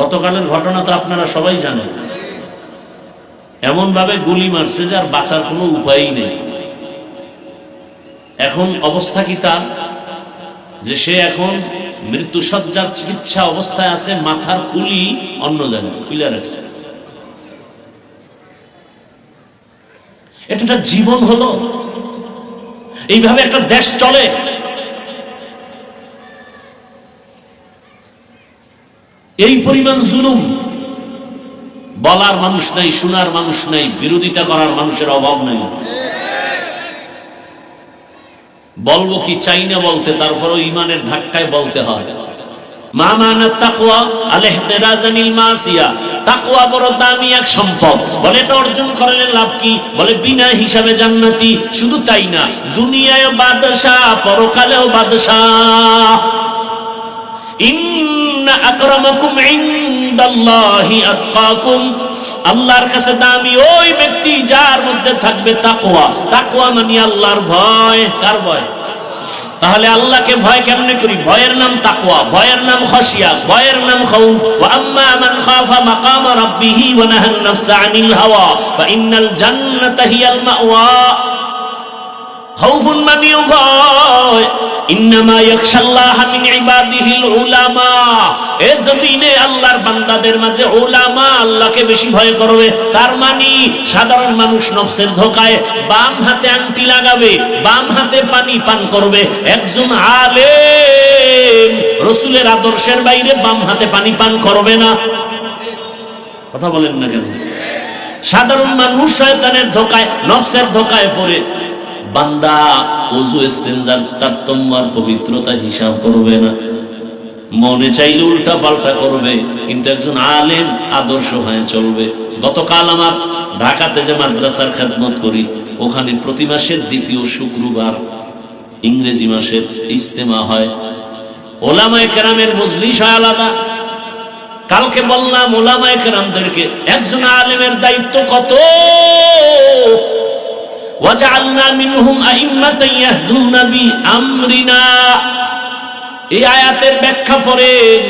গতকালের ঘটনা তো আপনারা সবাই জানেন। এমন ভাবে গুলি মারছে যে আর বাঁচার কোনো উপায়ই নেই। এখন অবস্থা কি তার যে সে এখন মৃত্যুসজ্জার চিকিৎসা অবস্থায় আছে, মাথার খুলি অন্য জায়গায় খুলে রাখছে। এটা একটা জীবন হলো, এইভাবে একটা দেশ চলে। এই পরিমাণ জুলুম, বলার মানুষ নাই, শোনার মানুষ নাই, বিরোধিতা করার মানুষের অভাব নাই। বলবো কি চাই না বলতে, তারপরও ইমানের ধাক্কায় বলতে হয়। মা মানা তাকওয়া আল-ইহতিরাজানিল মাসিয়া, তাকওয়া বড় দামি এক সম্পদ। বলে এটা অর্জন করলে লাভ কি? বলে বিনা হিসাবে জান্নাতি। শুধু তাই না, দুনিয়ায় বাদশা, পরকালেও বাদশা। ইন্না আকরামাকুম ইনদাল্লাহি আতকাকুম, আল্লাহর কাছে দামি ওই ব্যক্তি যার মধ্যে থাকবে তাকওয়া। তাকওয়া মানে আল্লাহর ভয়। কার ভয়? তাহলে আল্লাহকে ভয় কেমনে করি? ভয়ের নাম তাকওয়া, ভয়ের নাম খাশিয়া, ভয়ের নাম খাউফ। ওয়া আম্মা মান খাফা মাকাম রাব্বিহি ওয়া নাহান নাফসা আনিল হাওয়া ফা ইন্নাল জান্নাতা হিয়াল মাওয়া। খাউফুন মানে ভয়। ইন্নামা ইয়াখশাল্লাহ মিন ইবাদিহিল উলামা, এ জমিনে আল্লাহর বান্দাদের মাঝে উলামা আল্লাহকে বেশি ভয় করবে। তার মানে সাধারণ মানুষ নফসের ধোকায় বাম হাতে আংটি লাগাবে, বাম হাতে পানি পান করবে। একজন আলেম রাসূলের আদর্শের বাইরে বাম হাতে পানি পান করবে না। কথা বলেন না কেন? সাধারণ মানুষ শয়তানের ধোকায়, নফসের ধোকায় পড়ে বান্দা ওযু ইস্তেনজার তারতম্য আর পবিত্রতা হিসাব করবে না, মনে চাইলে উল্টা পাল্টা করবে। কিন্তু একজন আলেম আদর্শ হয়ে চলবে। গতকাল আমার ঢাকাতে যে মাদ্রাসার খেদমত করি, ওখানে প্রতি মাসের দ্বিতীয় শুক্রবার ইংরেজি মাসের ইজতেমা হয়। ওলামায়ে কেরামের মজলিস হয় আলাদা। কালকে বললাম ওলামায়ে কেরামদেরকে একজন আলেমের দায়িত্ব কত। ওয়াজআলনা মিনহুম আইম্মাতান ইয়াহদুনা বিআমরিনা, এই আয়াতের ব্যাখ্যা পড়েন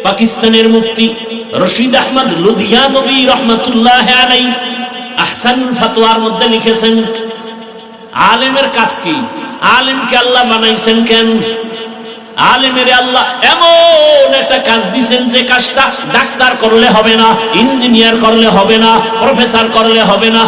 পাকিস্তানের মুফতি রশিদ আহমদ লুধিয়ানবী রাহমাতুল্লাহ আলাইহি আহসানুল ফাতওয়ার মধ্যে লিখেছেন, আলেমের কাজ কি? আলেমকে আল্লাহ বানাইছেন কেন? আলেমের আল্লাহ এমন একটা কাজ দিয়েছেন যে কাজটা ডাক্তার করলে হবে না, ইঞ্জিনিয়ার করলে হবে না, প্রফেসর করলে হবে না,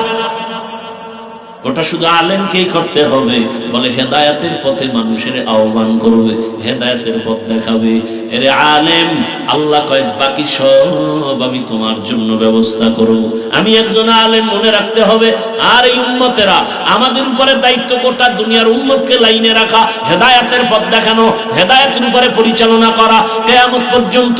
ওটা শুধু আলেমকেই করতে হবে। বলে হেদায়েতের পথে মানুষের আহ্বান করবে, হেদায়েতের পথ দেখাবে। এরে আলেম, আল্লাহ কয় বাকি সব আমি তোমার জন্য ব্যবস্থা করব। আমি একজন আলেম মনে রাখতে হবে। আর এই উম্মতেরা, আমাদের উপরে দায়িত্ব গোটা দুনিয়ার উম্মতকে লাইনে রাখা, হেদায়েতের পথ দেখানো, হেদায়েতের উপরে পরিচালনা করা। কিয়ামত পর্যন্ত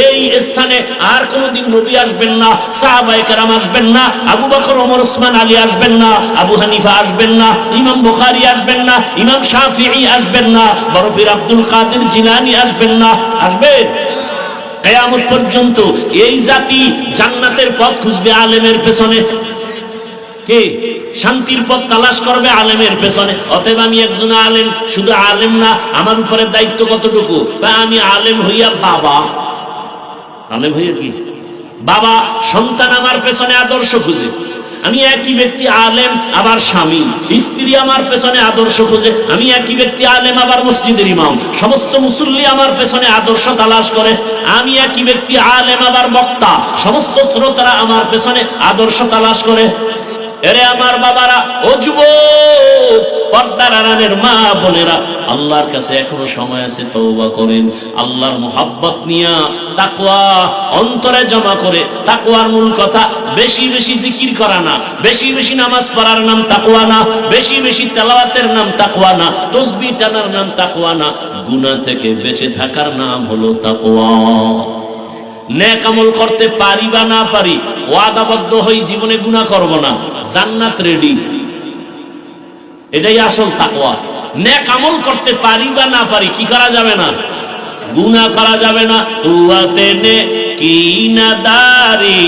এই স্থানে আর কোনোদিন নবী আসবেন না, সাহাবায়ে কেরাম আসবেন না, আবু বকর, ওমর, ওসমান, আলী আসবেন না, আবু হানিফা আসবেন না, ইমাম বুখারী আসবেন না, ইমাম শাফিঈ আসবেন না, বড় পীর আব্দুল কাদের জিলানী আসবেন না। আসবেন? কিয়ামত পর্যন্ত এই জাতি জান্নাতের পথ খুঁজবে আলেমের পেছনে। কে শান্তির পথ তালাশ করবে? আলেমের পেছনে। অতএব আমি একজন আলেম, শুধু আলেম না, আমার উপরে দায়িত্ব কতটুকু? আমি আলেম হইয়া বাবা, আলেম হইয়া কি বাবা, সন্তান আমার পেছনে আদর্শ খুঁজে। আমি একই ব্যক্তি আলেম আবার স্বামী, স্ত্রী আমার পেছনে আদর্শ খুঁজে। আমি একই ব্যক্তি আলেম আবার মসজিদের ইমাম, সমস্ত মুসল্লি আমার পেছনে আদর্শ তালাশ করে। আমি একই ব্যক্তি আলেম আবার বক্তা, সমস্ত শ্রোতারা আমার পেছনে আদর্শ তালাশ করে। এরে আমার বাবারা, ও যুবক, পর্দার আড়ালের মা বোনেরা, আল্লাহর কাছে এখনো সময় আছে, তওবা করেন। আল্লাহর মুহাব্বত নিয়া তাকওয়া অন্তরে জমা করে। তাকওয়ার মূল কথা বেশি বেশি জিকির করা না, বেশি বেশি নামাজ পড়ার নাম তাকওয়া না, বেশি বেশি তেলাওয়াতের নাম তাকওয়া না, তাসবিহ টানার নাম তাকওয়া না, গুনাহ থেকে বেঁচে থাকার নাম হলো তাকওয়া। নেক আমল করতে পারি বা না পারি, ওয়াদাবদ্ধ হই জীবনে গুনাহ করব না, জান্নাত রেডি, এটাই আসল তাকওয়া। নেক আমল করতে পারি বা না পারি, কি করা যাবে না? গুনাহ করা যাবে না। কুওয়াতে নে কি না দারি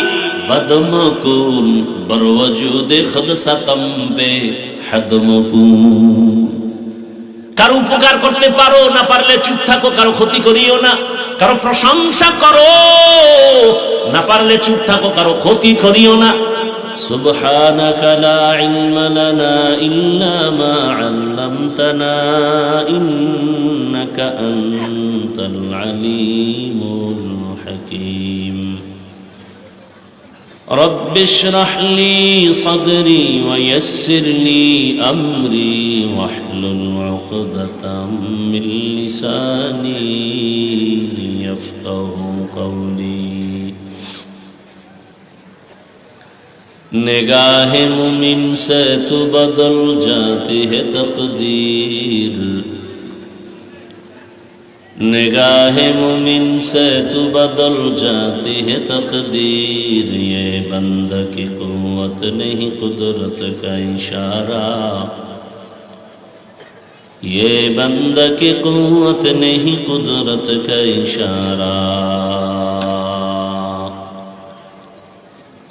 বদমকুন বরওজুদে খুদ সতম বে হদমকুন। কারো উপকার করতে পারো, না পারলে চুপ থাকো, কারো ক্ষতি করিও না। কারো প্রশংসা করো, না পারলে চুপ থাকো, কারো ক্ষতি করিও না। সুবহানাকা লা ইলমা লানা ইল্লা মা আল্লামতানা ইন্নাকা আনতাল আলিমুল হাকীম। رب اشرح لي صدري ويسر لي أمري واحلل عقدة من لساني يفقه قولي। निगाह मुमिन से तो बदल जाती है तकदीर, निगाह मुमिन से तो बदल जाती है तकदीर। ये बंदा की कुव्वत नहीं कुदरत का इशारा, ये बंदा की कुव्वत नहीं कुदरत का इशारा।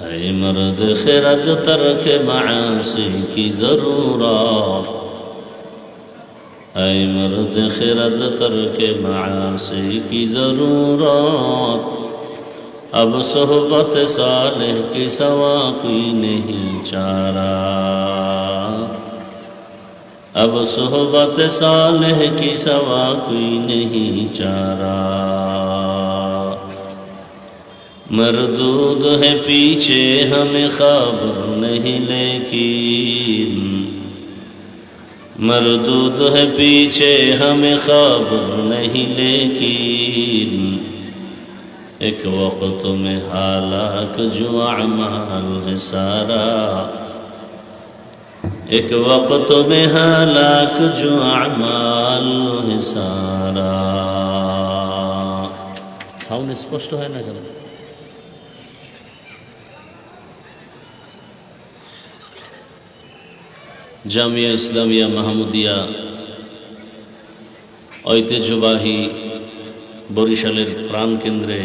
ऐ मर्द खिरद तर्क मासी की जरूरत, ऐ मर्द खिरद तर्क मासी की जरूरत। अब सोहबत सालेह के सवा कोई नहीं चारा, अब सोहबत सालेह की सवा कोई नहीं चारा। मरदूद है पीछे हमें खबर नहीं लेकिन, मरदूद है पीछे हमें खबर नहीं लेकिन। एक वक्त में हालाक जो अमाल है सारा, एक वक्त में हालाक जो अमाल है सारा। साउंड स्पष्ट है ना? चलो জামিয়া ইসলামিয়া মাহমুদিয়া ঐতিহ্যবাহী বরিশালের প্রাণকেন্দ্রে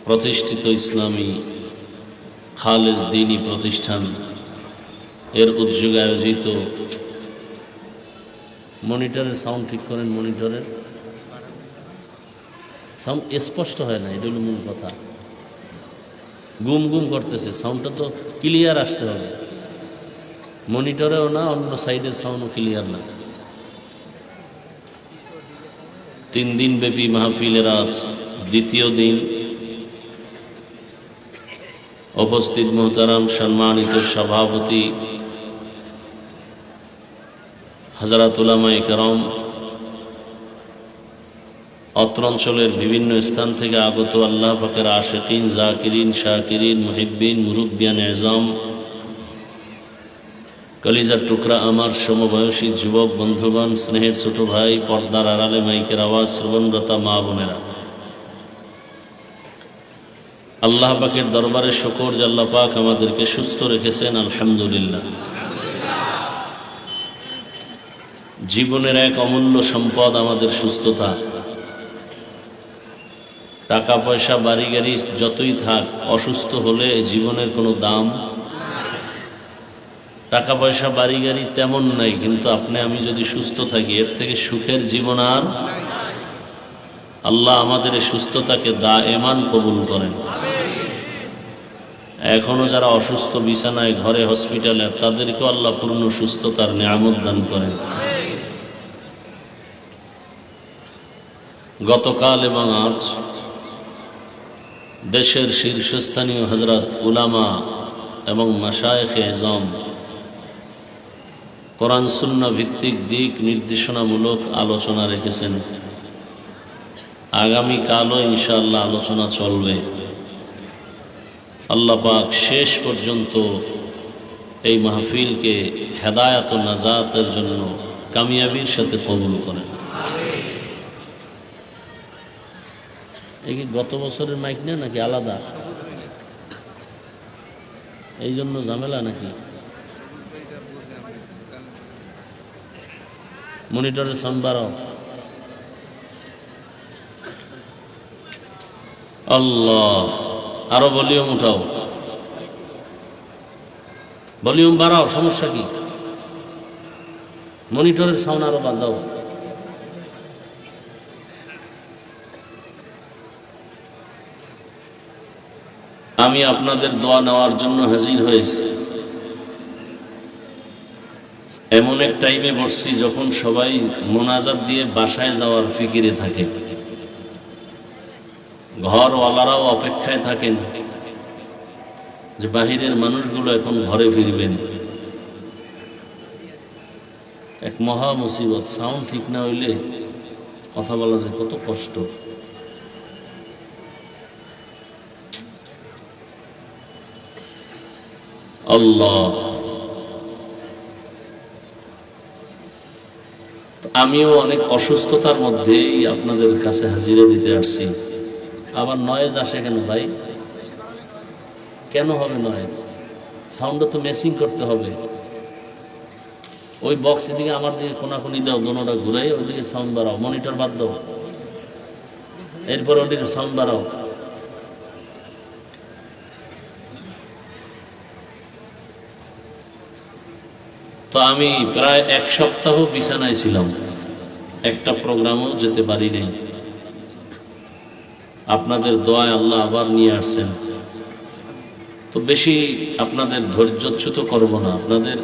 প্রতিষ্ঠিত ইসলামী খালেজ দ্বীনী প্রতিষ্ঠান এর উদ্যোগে আয়োজিত। মনিটরের সাউন্ড ঠিক করেন, মনিটরের সাউন্ড স্পষ্ট হয় না, এটা হলো মূল কথা। গুম গুম করতেছে, সাউন্ডটা তো ক্লিয়ার আসতে হবে। মনিটরেও না, অন্য সাইডের সাউন্ডও ক্লিয়ার না। 3 দিন ব্যাপী মাহফিলের আজ দ্বিতীয় দিন। উপস্থিত মোহতারাম সম্মানিত সভাপতি হযরত উলামায়ে কেরাম, অত্র অঞ্চলের বিভিন্ন স্থান থেকে আগত আল্লাহ পাকের আশিকিন, জাকিরিন, শাকিরিন, মুহিব্বিন, মুরব্বিয়ান এজাম, কলিজার টুকরা আমার সমবয়সী যুবক বন্ধুগণ, স্নেহের ছোট ভাই, পর্দার আড়ালে মাইকের আওয়াজ শ্রবণরতা মা বোনেরা, আল্লাহ পাকের দরবারে শুকর যে আল্লাহ পাক আমাদেরকে সুস্থ রেখেছেন, আলহামদুলিল্লাহ। জীবনের এক অমূল্য সম্পদ আমাদের সুস্থতা। টাকা পয়সা বাড়ি গাড়ি যতই থাক, অসুস্থ হলে জীবনের কোনো দাম। টাকা পয়সা বাড়ি গাড়ি তেমন নাই, কিন্তু আপনি আমি যদি সুস্থ থাকি, এর থেকে সুখের জীবন আর। আল্লাহ আমাদের এই সুস্থতাকে দায়েমান কবুল করেন। এখনো যারা অসুস্থ বিছানায়, ঘরে, হসপিটালে, তাদেরকেও আল্লাহ পূর্ণ সুস্থতার নিয়ামত দান করেন। গতকাল এবং আজ দেশের শীর্ষস্থানীয় হযরত উলামা এবং মাশায়েখে এজম কোরআন সুন্নাহ ভিত্তিক দিক নির্দেশনামূলক আলোচনা রেখেছেন। আগামীকালও ইনশাআল্লাহ আলোচনা চলবে। আল্লাহ পাক শেষ পর্যন্ত এই মাহফিলকে হেদায়েত ও নাজাতের জন্য কামিয়াবির সাথে কবুল করেন। এই কি গত বছরের মাইক না নাকি আলাদা? এই জন্য ঝামেলা নাকি? মনিটরের সাউন্ড বাড়াও। আল্লাহ, আরো ভলিউম উঠাও, ভলিউম বাড়াও, সমস্যা কি? মনিটরের সাউন্ড আরো বাড়াও। আমি আপনাদের দোয়া নেওয়ার জন্য হাজির হয়েছি। এমন এক টাইমে বসছি যখন সবাই মোনাজাত দিয়ে বাসায় যাওয়ার ফিকিরে থাকে, ঘরওয়ালারাও অপেক্ষায় থাকেন যে বাহিরের মানুষগুলো এখন ঘরে ফিরবেন। এক মহা মুসিবত, সাউন্ড ঠিক না হইলে কথা বলা যে কত কষ্ট। আল্লাহ, আমিও অনেক অসুস্থতার মধ্যেই আপনাদের কাছে হাজিরা দিতে আসছি। আবার নয়েজ আসে কেন ভাই? কেন হবে নয়েজ? সাউন্ডটা তো ম্যাচিং করতে হবে। ওই বক্স এদিকে আমার দিকে কোনাকুনি দাও, দোনোটা ঘুরাই ওইদিকে সাউন্ড বাড়াও, মনিটর বাদ দাও, এরপর ওদিকে সাউন্ড বাড়াও। তো আমি প্রায় এক সপ্তাহ বিছানায় ছিলাম, একটা প্রোগ্রামও যেতে পারি নাই। আপনাদের দোয়ায় আল্লাহ আবার নিয়ে আসছেন। তো বেশি আপনাদের ধৈর্যচ্যুত করব না, আপনাদের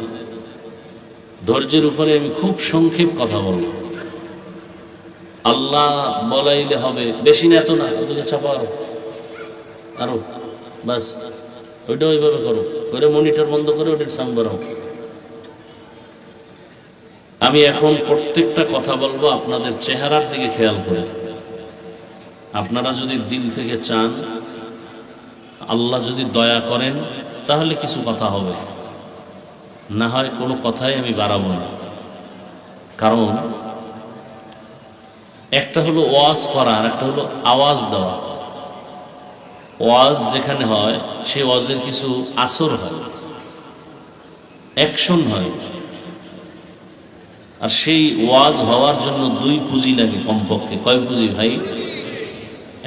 ধৈর্যের উপরে আমি খুব সংক্ষেপ কথা বলব। আল্লাহ বলাইলে হবে, বেশি না, এত না, ওদিকে চাপা আরো, বাস ওইটা ওইভাবে করো, করে মনিটর বন্ধ করে ওটার সাউন্ড বাড়াও। আমি এখন প্রত্যেকটা কথা বলবো আপনাদের চেহারার দিকে খেয়াল করে। আপনারা যদি দিল থেকে চান, আল্লাহ যদি দয়া করেন, তাহলে কিছু কথা হবে, না হয় কোনো কথাই আমি বাড়াবো না। কারণ একটা হলো ওয়াজ করা, আর একটা হলো আওয়াজ দেওয়া। ওয়াজ যেখানে হয় সেই ওয়াজের কিছু আসর হয়, অ্যাকশন হয়। আর সেই ওয়াজ হওয়ার জন্য দুই পুঁজি লাগে কমপক্ষে। কয় পুঁজি ভাই?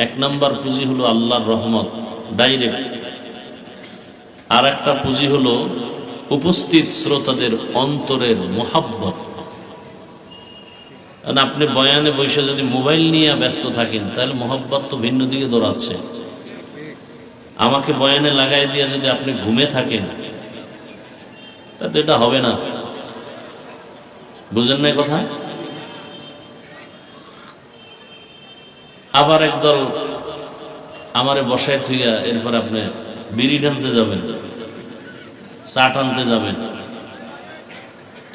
এক নাম্বার পুঁজি হলো আল্লাহর রহমত ডাইরেক্ট, আর একটা পুঁজি হলো উপস্থিত শ্রোতাদের অন্তরের মোহাব্বত। আপনি বয়ানে বসে যদি মোবাইল নিয়ে ব্যস্ত থাকেন, তাহলে মোহাব্বত তো ভিন্ন দিকে দৌড়াচ্ছে। আমাকে বয়ানে লাগাই দিয়ে যদি আপনি ঘুমে থাকেন, তাতে এটা হবে না। বুঝেন না কথা? আবার একদল আমারে বসায় থুইয়া এরপর আপনি বিড়ি টানতে যাবেন, চা টানতে যাবেন,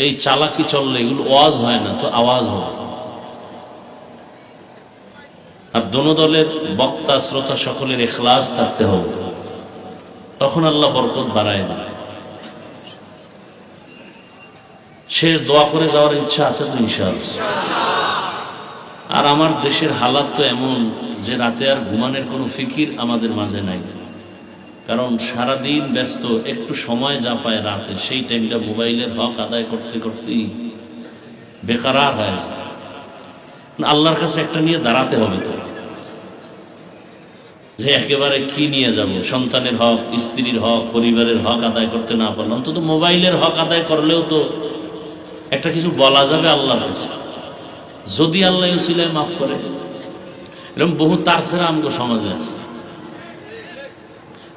এই চালাকি চললে এগুলো ওয়াজ হয় না, তো আওয়াজ হবে। আর দোনো দলের বক্তা শ্রোতা সকলের ইখলাস থাকতে হবে, তখন আল্লাহ বরকত বাড়ায় দেন। শেষ দোয়া করে যাওয়ার ইচ্ছা আছে তো ইনশাআল্লাহ। আর আমার দেশের হালাত তো এমন যে রাতে আর ঘুমানোর কোনো ফিকির আমাদের মাঝে নাই। কারণ সারাদিন ব্যস্ত, একটু সময় যা পায় রাতে, সেই টাইমটা মোবাইলের হক আদায় করতে করতেই বেকারার হয়ে যায়। আল্লাহর কাছে একটা নিয়ে দাঁড়াতে হবে তো, যে একেবারে কি নিয়ে যাব, সন্তানের হক, স্ত্রীর হক, পরিবারের হক আদায় করতে না পারলাম, অন্তত মোবাইলের হক আদায় করলেও তো একটা কিছু বলা যাবে আল্লাহর কাছে, যদি আল্লাহ উসিলায় মাফ করে। এরকম বহু তারছেরা আমগো সমাজে আছে।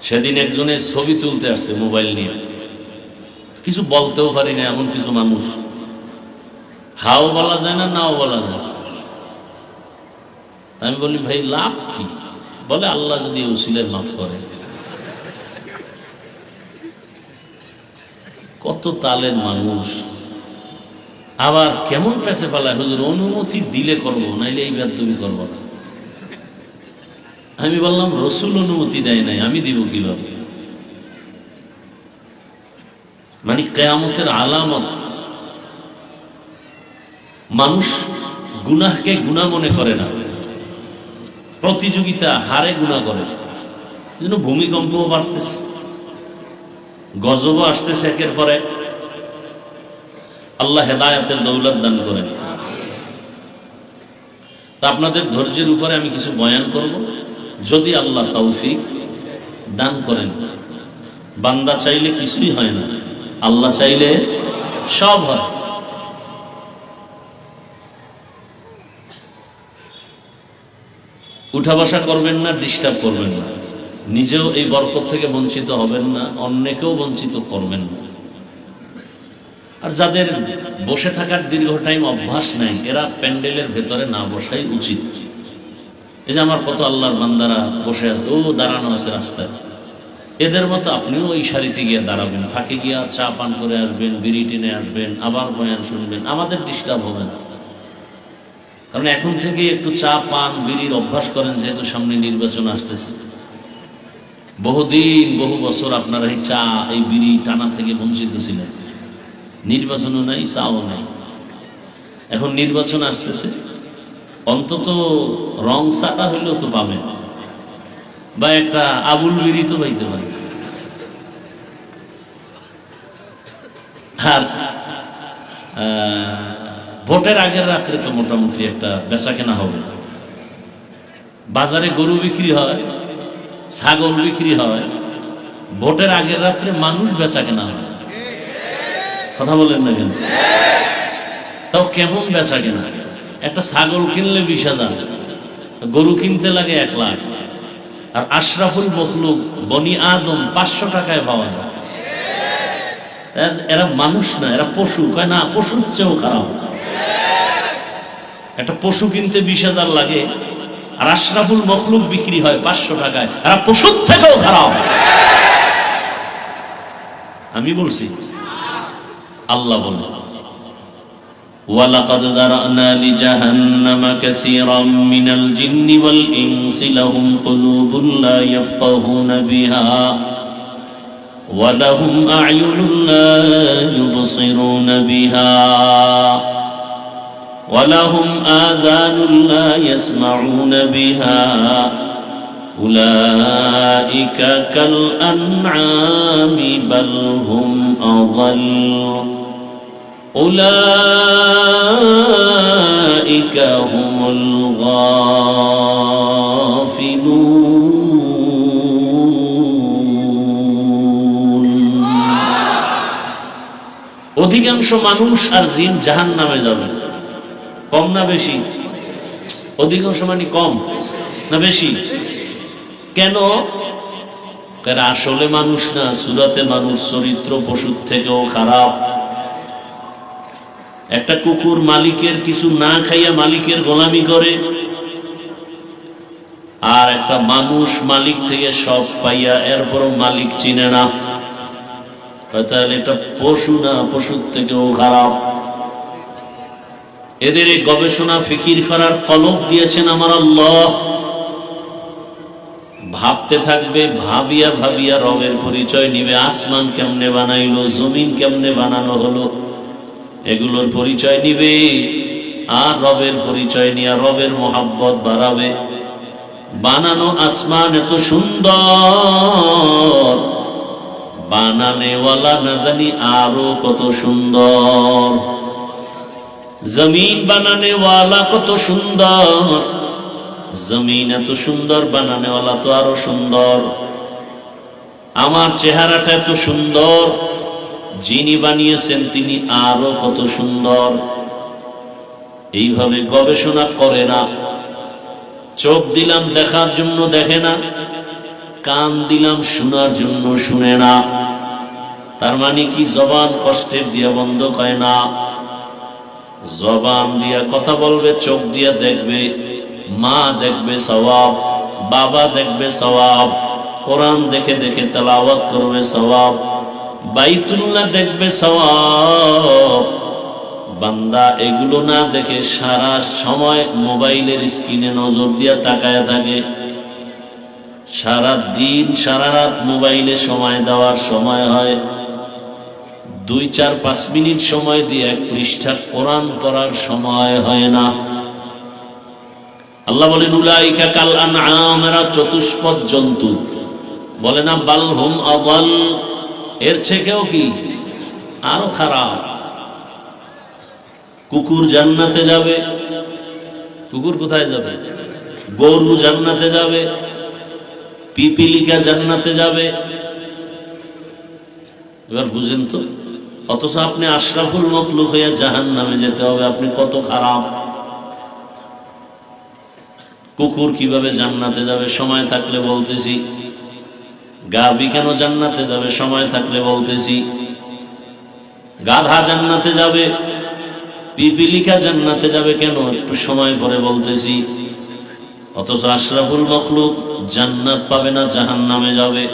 সেদিন একজনের ছবি তুলতে আসছে মোবাইল নিয়ে, কিছু বলতেও পারি না এমন কিছু মানুষ, হাও বলা যায় না, নাও বলা যায়। আমি বলি ভাই লাভ কি? বলে আল্লাহ যদি উসিলায় মাফ করে। কত তালের মানুষ। আবার কেমন পেছে পালায়, হুজুর অনুমতি দিলে করবো, নাইলে এই বেদবি করবো না। আমি বললাম রসুল অনুমতি দেয় নাই, আমি দিব কিভাবে? মানে কিয়ামতের আলামত। মানুষ গুনাহকে গুনাহ মনে করে না, প্রতিযোগিতা হারে গুনাহ করে। যেন ভূমিকম্পও বাড়তেছে, গজবও আসতেছে একের পর এক। আল্লাহ হেদায়েতের দৌলত দান করেন। তা আপনাদের ধৈর্যের উপরে আমি কিছু বয়ান করব, যদি আল্লাহ তৌফিক দান করেন। বান্দা চাইলে কিছুই হয় না, আল্লাহ চাইলে সব হয়। উঠা বসা করবেন না, ডিস্টার্ব করবেন না। নিজেও এই বরকত থেকে বঞ্চিত হবেন না, অন্যকেও বঞ্চিত করবেন না। আর যাদের বসে থাকার দীর্ঘ টাইম অভ্যাস নাই, এরা প্যান্ডেলের ভেতরে না বসাই উচিত। এই যে আমার কত আল্লাহর বান্দারা বসে আছে, ও দাঁড়ানো আছে রাস্তায়, এদের মতো আপনিও ওই সারিতে গিয়ে দাঁড়াবেন, ফাঁকে গিয়া চা পান করে আসবেন, বিড়ি টেনে আসবেন, আবার বয়ান শুনবেন, আমাদের ডিস্টার্ব হবে না। কারণ এখন থেকে একটু চা পান বিড়ির অভ্যাস করেন, যেহেতু সামনে নির্বাচন আসতেছে। বহুদিন বহু বছর আপনারা এই চা এই বিড়ি টানা থেকে বঞ্চিত ছিলেন, নির্বাচনও নাই, চাও নাই। এখন নির্বাচন আসতেছে, অন্তত রং চাটা হইলেও তো পাবেন, বা একটা আবুল বিড়ি তো পাইতে পারে। আর ভোটের আগের রাত্রে তো মোটামুটি একটা বেচা কেনা হবে। বাজারে গরু বিক্রি হয়, ছাগল বিক্রি হয়, ভোটের আগের রাত্রে মানুষ বেচা কেনা হয়। কথা বলেন না কেন? তাও কেমন বেচা কেনা? একটা ছাগল কিনলে 20,000, গরু কিনতে লাগে 1 লাখ, আর আশরাফুল মখলুক বনি আদম 500 টাকায় পাওয়া যায়। এরা মানুষ না, এরা পশু। কয় না, পশুর চেয়েও খারাপ। একটা পশু কিনতে 20,000 লাগে, আর আশরাফুল মখলুক বিক্রি হয় 500 টাকায়, এরা পশুর থেকেও খারাপ। আমি বলছি, আল্লাহ বলে ওয়ালাকাদ যারানা লিজাহান্নামা কাসীরাম মিনাল জিন্নি ওয়াল ইনসি লাহুম কুলুবুন লা ইয়াফকাহুনা বিহা ওয়া লাহুম আ'য়ুনুন লা ইউবসিরুনা বিহা ওয়া লাহুম আযানুন লা ইয়াসমাউনা বিহা উলাইকা কাল আন'আমি বাল হুম আযাল উলাইকা হুমুল গাফিলুন। অধিকাংশ মানুষ আর জিন জাহান্নামে যাবে। কম না বেশি? অধিকাংশ মানে কম না বেশি? কেন? কারণ আসলে মানুষ না, সুরাতে মানুষ, চরিত্র পশুর থেকেও খারাপ। একটা কুকুর মালিকের কিছু না খাইয়া মালিকের গোলামি করে, আর একটা মানুষ মালিক থেকে সব পাইয়া এরপরও মালিক চিনে না। তাহলে এটা পশু না, পশুর থেকেও খারাপ। এদের এই গবেষণা ফিকির করার কলব দিয়েছেন আমার আল্লাহ। ভাবতে থাকবে, ভাবিয়া ভাবিয়া রবের পরিচয় নিবে। আসমান কেমনে বানাইলো, জমিন কেমনে বানানো হলো, এগুলোর পরিচয় নিবে, আর রবের পরিচয় নিয়ে রবের মোহাব্বত বাড়াবে। বানানো আসমান এত সুন্দর, বানানেওয়ালা না জানি আরো কত সুন্দর। জমিন বানানেওয়ালা কত সুন্দর, জমিন এত সুন্দর, বানানেওয়ালা তো আরো সুন্দর। আমার চেহারাটা এত সুন্দর, যিনি বানিয়েছেন তিনি আরো কত সুন্দর। এইভাবে গবেষণা করে না। চোখ দিলাম দেখার জন্য দেখে না, কান দিলাম শোনার জন্য শুনে না। তার মানে কি জবান কষ্টের দিয়া বন্ধ হয় না? জবান দিয়া কথা বলবে, চোখ দিয়া দেখবে, মা দেখবে সওয়াব, বাবা দেখবে সওয়াব, কোরআন দেখে দেখে তেলাওয়াত করবে সওয়াব, বাইতুল্লাহ দেখবে সওয়াব। বান্দা এগুলো না দেখে সারা সময় মোবাইলের স্ক্রিনে নজর দিয়া তাকায় থাকে। সারা দিন সারা রাত মোবাইলে সময় দেওয়ার সময় হয় 2-4-5 মিনিট সময় দিয়ে 1 পৃষ্ঠা কোরআন পড়ার সময় হয় না। আল্লাহ বলেন উলাইকা কাল আনআম, এরা চতুষ্পদ জন্তু। বলে না বাল হুম আযাল, এর থেকেও কি আরো খারাপ। কুকুর জান্নাতে যাবে। কুকুর কোথায় যাবে? গরু জান্নাতে যাবে, পিপিলিকা জান্নাতে যাবে। এবার বুঝেন তো, অথচ আপনি আশরাফুল মখলুক হইয়া জাহান্নামে যেতে হবে। আপনি কত খারাপ। কুকুর কিভাবে জান্নাতে যাবে? সময় থাকলে বলতেছি, গাভী কেন জান্নাতে যাবে? সময় থাকলে বলতেছি। গাধা জান্নাতে যাবে, পিপিলিকা জান্নাতে যাবে কেন? একটু সময় পরে বলতেছি। অথচ আশরাফুল মখলুক জান্নাত পাবে না, জাহান্নামে যাবে।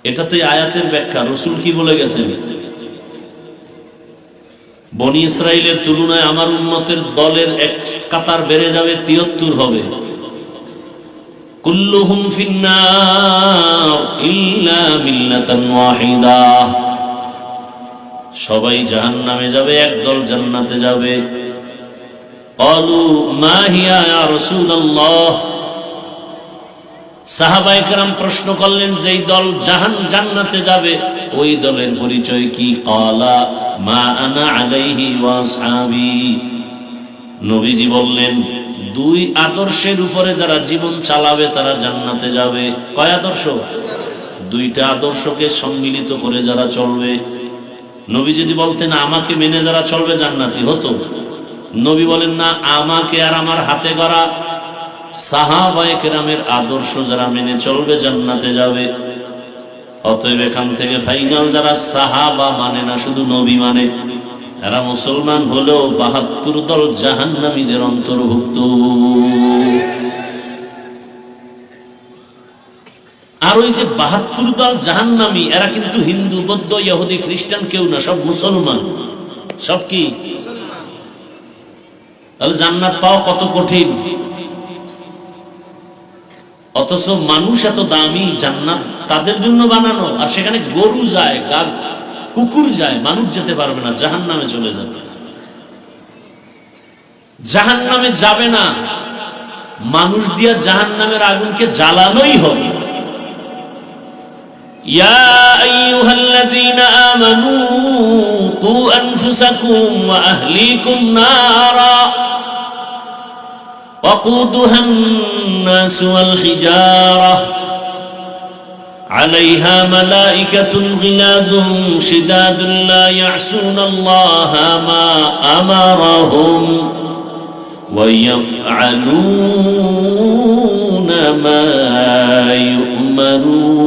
এটা তো এই আয়াতের ব্যাখ্যা। রাসূল কি বলে গেছেন? বনি ইসরাইলের তুলনায় আমার উম্মতের দলের এক কাতার বেড়ে যাবে, 73 হবে। কুল্লুহুম ফিন্নার ইল্লা মিল্লাতান ওয়াহিদা, সবাই জাহান্নামে যাবে, একদল জান্নাতে যাবে। ক্বালু মা হিয়া ইয়া রাসূলুল্লাহ, সাহাবায়ে কেরাম প্রশ্ন করলেন, যেই দল জান্নাতে যাবে ওই দলের পরিচয় কি? ক্বালা মা আনা আলাইহি ওয়া আসহাবি, নবীজি বললেন, দুই আদর্শের উপরে যারা জীবন চালাবে তারা জান্নাতে যাবে। কয় আদর্শ? দুইটা আদর্শকে সম্মিলিত করে যারা চলবে। নবী যদি বলতেন আমাকে মেনে যারা চলবে জান্নাতি হতো, নবী বলেন না, আমাকে আর আমার হাতে গড়া সাহাবায়ে কেরামের আদর্শ যারা মেনে চলবে জান্নাতে যাবে। অতএব এখান থেকে ফাইনাল, যারা সাহাবা মানে না, শুধু নবী মানে, এরা মুসলমান হলেও 72 দল জাহান্নামীদের অন্তর্ভুক্ত। আর ওই যে 72 দল জাহান্নামী, এরা কিন্তু হিন্দু, বৌদ্ধ, ইহুদি, খ্রিস্টান কেউ না, সব মুসলমান। সব কি? তাহলে জান্নাত পাওয়া কত কঠিন। অথচ মানুষ এত দামি, জান্নাত তাদের জন্য বানানো, আর সেখানে গরু যায়, কুকুর যায়, মানুষ যেতে পারবে না, জাহান্নামে চলে যাবে। জাহান্নামে যাবে না, মানুষ দিয়া জাহান্নামের আগুনকে জ্বালানোই হবে। ইয়া আইয়ুহাল্লাযীনা আমানু কু আনফুসাকুম ওয়া আহলিকুম নারা وقودها الناس والحجارة عليها ملائكة غلاظ شداد لا يعصون الله ما أمرهم ويفعلون ما يؤمرون।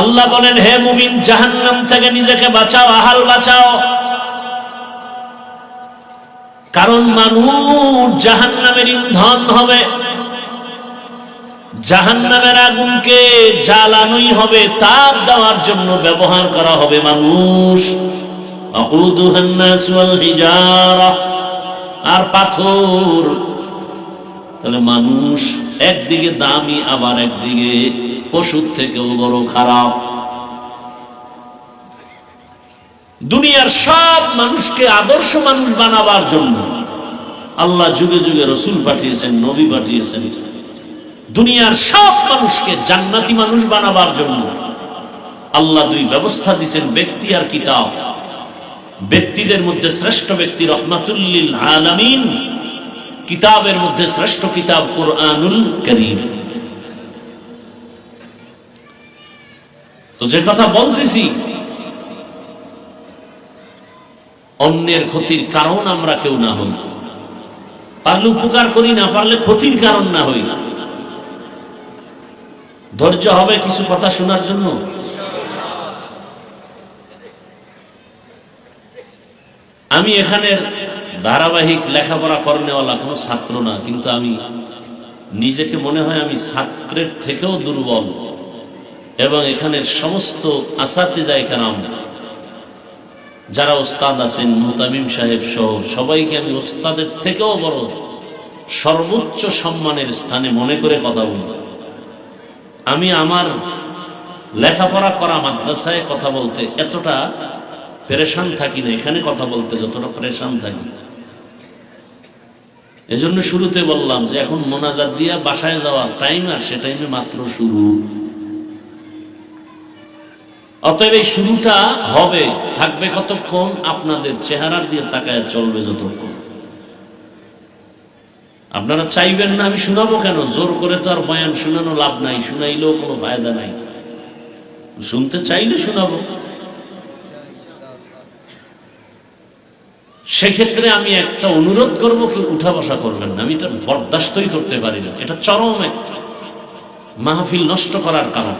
আল্লাহ বলেন, হে মুমিন, জাহান্নাম থেকে নিজেকে বাঁচাও, আহাল বাঁচাও। কারণ মানুষ জাহান্নামের ইন্ধন হবে, জাহান্নামের আগুনকে জ্বালানোই হবে, তাপ দেওয়ার জন্য ব্যবহার করা হবে মানুষ। আকুদুহান নাস ওয়াল হিজারা, আর পাথর। তাহলে মানুষ একদিকে দামি, আবার একদিকে পশুর থেকেও বড় খারাপ। দুনিয়ার সব মানুষকে আদর্শ মানুষ বানাবার জন্য আল্লাহ যুগে যুগে রাসূল পাঠিয়েছেন, নবী পাঠিয়েছেন। দুনিয়ার সব মানুষকে জান্নাতি মানুষ বানাবার জন্য আল্লাহ দুই ব্যবস্থা দিয়েছেন, ব্যক্তি আর কিতাব। ব্যক্তিদের মধ্যে শ্রেষ্ঠ ব্যক্তি রহমাতুল লিল আলামিন, কিতাবের মধ্যে শ্রেষ্ঠ কিতাব কুরআনুল কারীম। তো যে কথা বলতেছি, অন্যের ক্ষতির কারণ আমরা কেউ না হই। পারলে উপকার করি, না পারলে ক্ষতির কারণ না হই। ধৈর্য হবে কিছু কথা শোনার জন্য। আমি এখানের ধারাবাহিক লেখাপড়া করেনেওয়ালা কোনো ছাত্র না, কিন্তু আমি নিজেকে মনে হয় আমি ছাত্রের থেকেও দুর্বল। এবং এখানের সমস্ত আসাতিজা কেরাম যারা ওস্তাদ আছেন, মুহতামিম সাহেব সহ সবাইকে আমি ওস্তাদের থেকেও বড় সর্বোচ্চ সম্মানের স্থানে মনে করে কথা বলি। আমি আমার লেখাপড়া করা মাদ্রাসায় কথা বলতে এতটা পেরেশান থাকি না, এখানে কথা বলতে যতটা পেরেশান থাকি। এজন্য শুরুতে বললাম যে এখন মোনাজাত দিয়া বাসায় যাওয়ার টাইম, আর সে টাইমে মাত্র শুরু। অতএব এই শুরুটা হবে, থাকবে কতক্ষণ? আপনাদের চেহারা দিয়ে তাকায় চলবে যতক্ষণ। আপনারা চাইবেন না আমি শোনাবো কেন? জোর করে তো আর বয়ান শোনানো লাভ নাই, শুনাইলেও কোনো ফায়দা নাই। শুনতে চাইলে শোনাবো। সেক্ষেত্রে আমি একটা অনুরোধ করব, কেউ উঠা বসা করবেন না। আমি এটা বরদাস্তই করতে পারি না। এটা চরম একটা মাহফিল নষ্ট করার কারণ।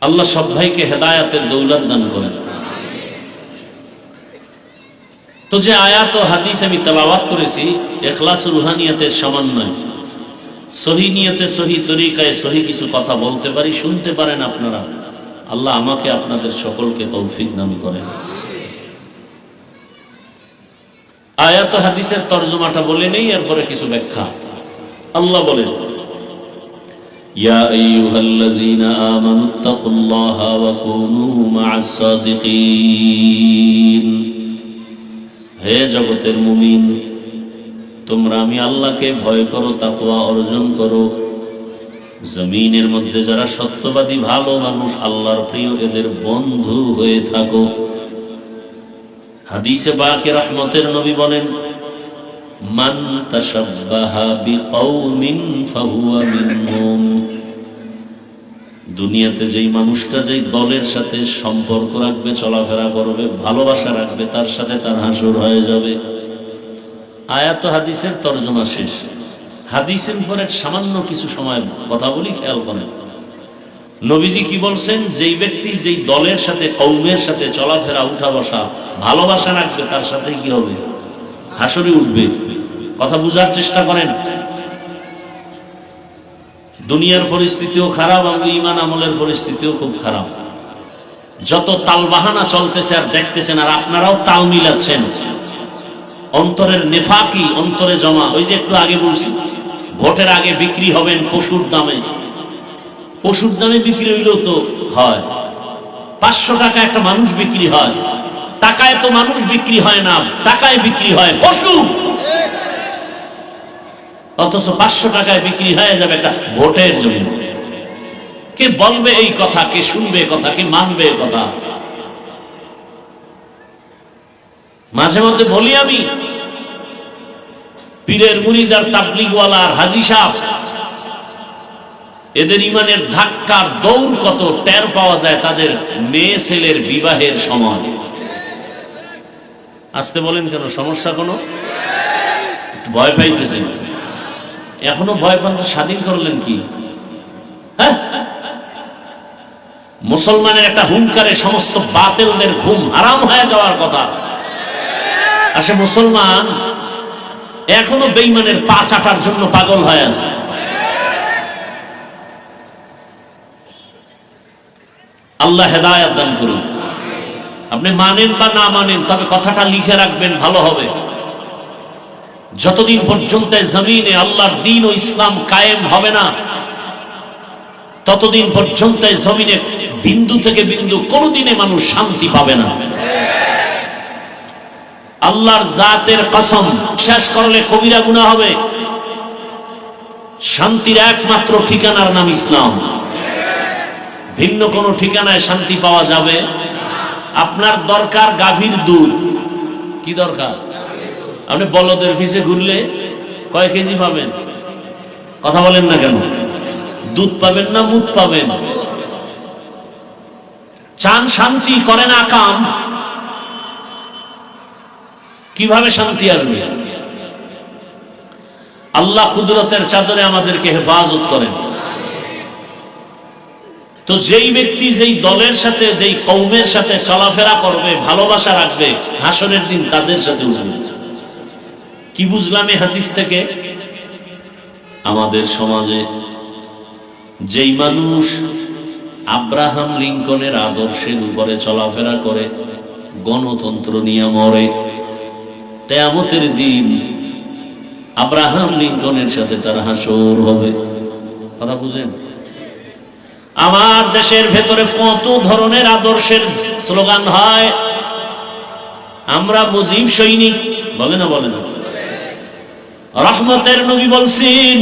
আল্লাহ সব ভাইকে হেদায়াতের দৌলত দান করেন। তো যে আয়াত ও হাদিস আমি তেলাওয়াত করেছি, ইখলাস রুহানিয়াতের সমন্বয়, সহি নিয়তে সহি তরিকায় সহি কিছু কথা বলতে পারি, শুনতে পারেন আপনারা। আল্লাহ আমাকে আপনাদের সকলকে তৌফিক দান করেন। আয়াত ও হাদিসের তরজমাটা বলে নেই, এরপরে কিছু ব্যাখ্যা। আল্লাহ বলেন, ইয়া আইয়ুহাল্লাযীনা আমানুত্তাকুল্লাহা ওয়া কুনু মা'আস সাদিকিন। হে জগতের মুমিন, তোমরা আমি আল্লাহকে ভয় করো, তাকওয়া অর্জন করো। জমিনের মধ্যে যারা সত্যবাদী ভালো মানুষ, আল্লাহর প্রিয়, এদের বন্ধু হয়ে থাকো। হাদিসে পাকে রহমতের নবী বলেন, মান তাশাব্বাহা বিকওমিন ফাহুয়া মিনহুম। দুনিয়াতে যেই মানুষটা যেই দলের সাথে সম্পর্ক রাখবে, চলাফেরা করবে, ভালোবাসা রাখবে, তার সাথে তার হাসর হয়ে যাবে। আয়াত হাদিসের তরজমা শেষ। হাদিসের উপরে সামান্য কিছু সময় কথা বলি, খেয়াল করেন। নবীজি কি বলছেন? যেই ব্যক্তি যেই দলের সাথে, কওমের সাথে চলাফেরা, উঠা বসা, ভালোবাসা রাখবে, তার সাথে কি হবে? হাসরে উঠবে। কথা বুঝার চেষ্টা করেন। দুনিয়ার পরিস্থিতিও খারাপ, এবং ঈমান আমলের পরিস্থিতিও খুব খারাপ। যত তালবাহানা চলতেছে আর দেখতেছেন, আর আপনারাও তাল মিলাচ্ছেন। অন্তরের নেফাকি অন্তরে জমা। ওই যে একটু আগে বলছি, ভোটের আগে বিক্রি হবেন পশুর দামে। পশুর দামে বিক্রি হইলেও তো হয়, 500 টাকা একটা মানুষ বিক্রি হয়। টাকায় তো মানুষ বিক্রি হয় না, টাকায় বিক্রি হয় পশু। অথচ 500 টাকায় বিক্রি হয়ে যাবে একটা ভোটের জন্য। কে বলবে এই কথা? কে শুনবে কথা? কে মানবে কথা? মাঝে মধ্যে বলি আমি, পীরের মুরিদ আর তাবলীগওয়ালা আর হাজী সাহেব, এদের ইমানের ধাক্কার দৌড় কত টের পাওয়া যায় তাদের মেয়ে ছেলের বিবাহের সময়। আসতে বলেন কেন? সমস্যা কোনো? ভয় পাইতেছেন? এখনো ভয় পান তো স্বাধীন করলেন কি? হ্যাঁ, মুসলমানের একটা হুঙ্কারে সমস্ত বাতিলদের ঘুম হারাম হয়ে যাওয়ার কথা। আসে মুসলমান এখনো বেঈমানের পা চাটার জন্য পাগল হয়ে আছে। আল্লাহ হেদায়েত দান করুন। আপনি মানেন বা না মানেন, তবে কথাটা লিখে রাখবেন, ভালো হবে। যতদিন পর্যন্ত জমিনে আল্লাহর দ্বীন ও ইসলাম কায়েম হবে না, ততদিন পর্যন্ত জমিনে বিন্দু থেকে বিন্দু কোনদিনে মানুষ শান্তি পাবে না। আল্লাহর জাতের কসম, বিশ্বাস করলে কবিরা গুনাহ হবে। শান্তির একমাত্র ঠিকানার নাম ইসলাম। ভিন্ন কোন ঠিকানায় শান্তি পাওয়া যাবে? আপনার দরকার গাভীর দুধ। কি দরকার? আপনি বলদের পিছে ঘুরলে কয় কেজি পাবেন? কথা বলেন না কেন? দুধ পাবেন না মুদ পাবেন? চান শান্তি, করেন আকাম, কিভাবে শান্তি আসবে? আল্লাহ কুদরতের চাদরে আমাদেরকে হেফাজত করেন। তো যেই ব্যক্তি যেই দলের সাথে, যেই কওমের সাথে চলাফেরা করবে, ভালোবাসা রাখবে, হাসরের দিন তাদের সাথে উঠবে। কি বুঝলাম এই হাদিস থেকে? আমাদের সমাজে যেই মানুষ আব্রাহাম লিঙ্কনের আদর্শের উপরে চলাফেরা করে, গণতন্ত্র নিয়ে মরে, কিয়ামতের দিন আব্রাহাম লিঙ্কনের সাথে তার হাসর হবে। কথা বুঝেন? আমার দেশের ভেতরে কত ধরনের আদর্শের স্লোগান হয়। আমরা মুজিব সৈনিক, বলে না? বলে না? রহমতের নবী বলছেন,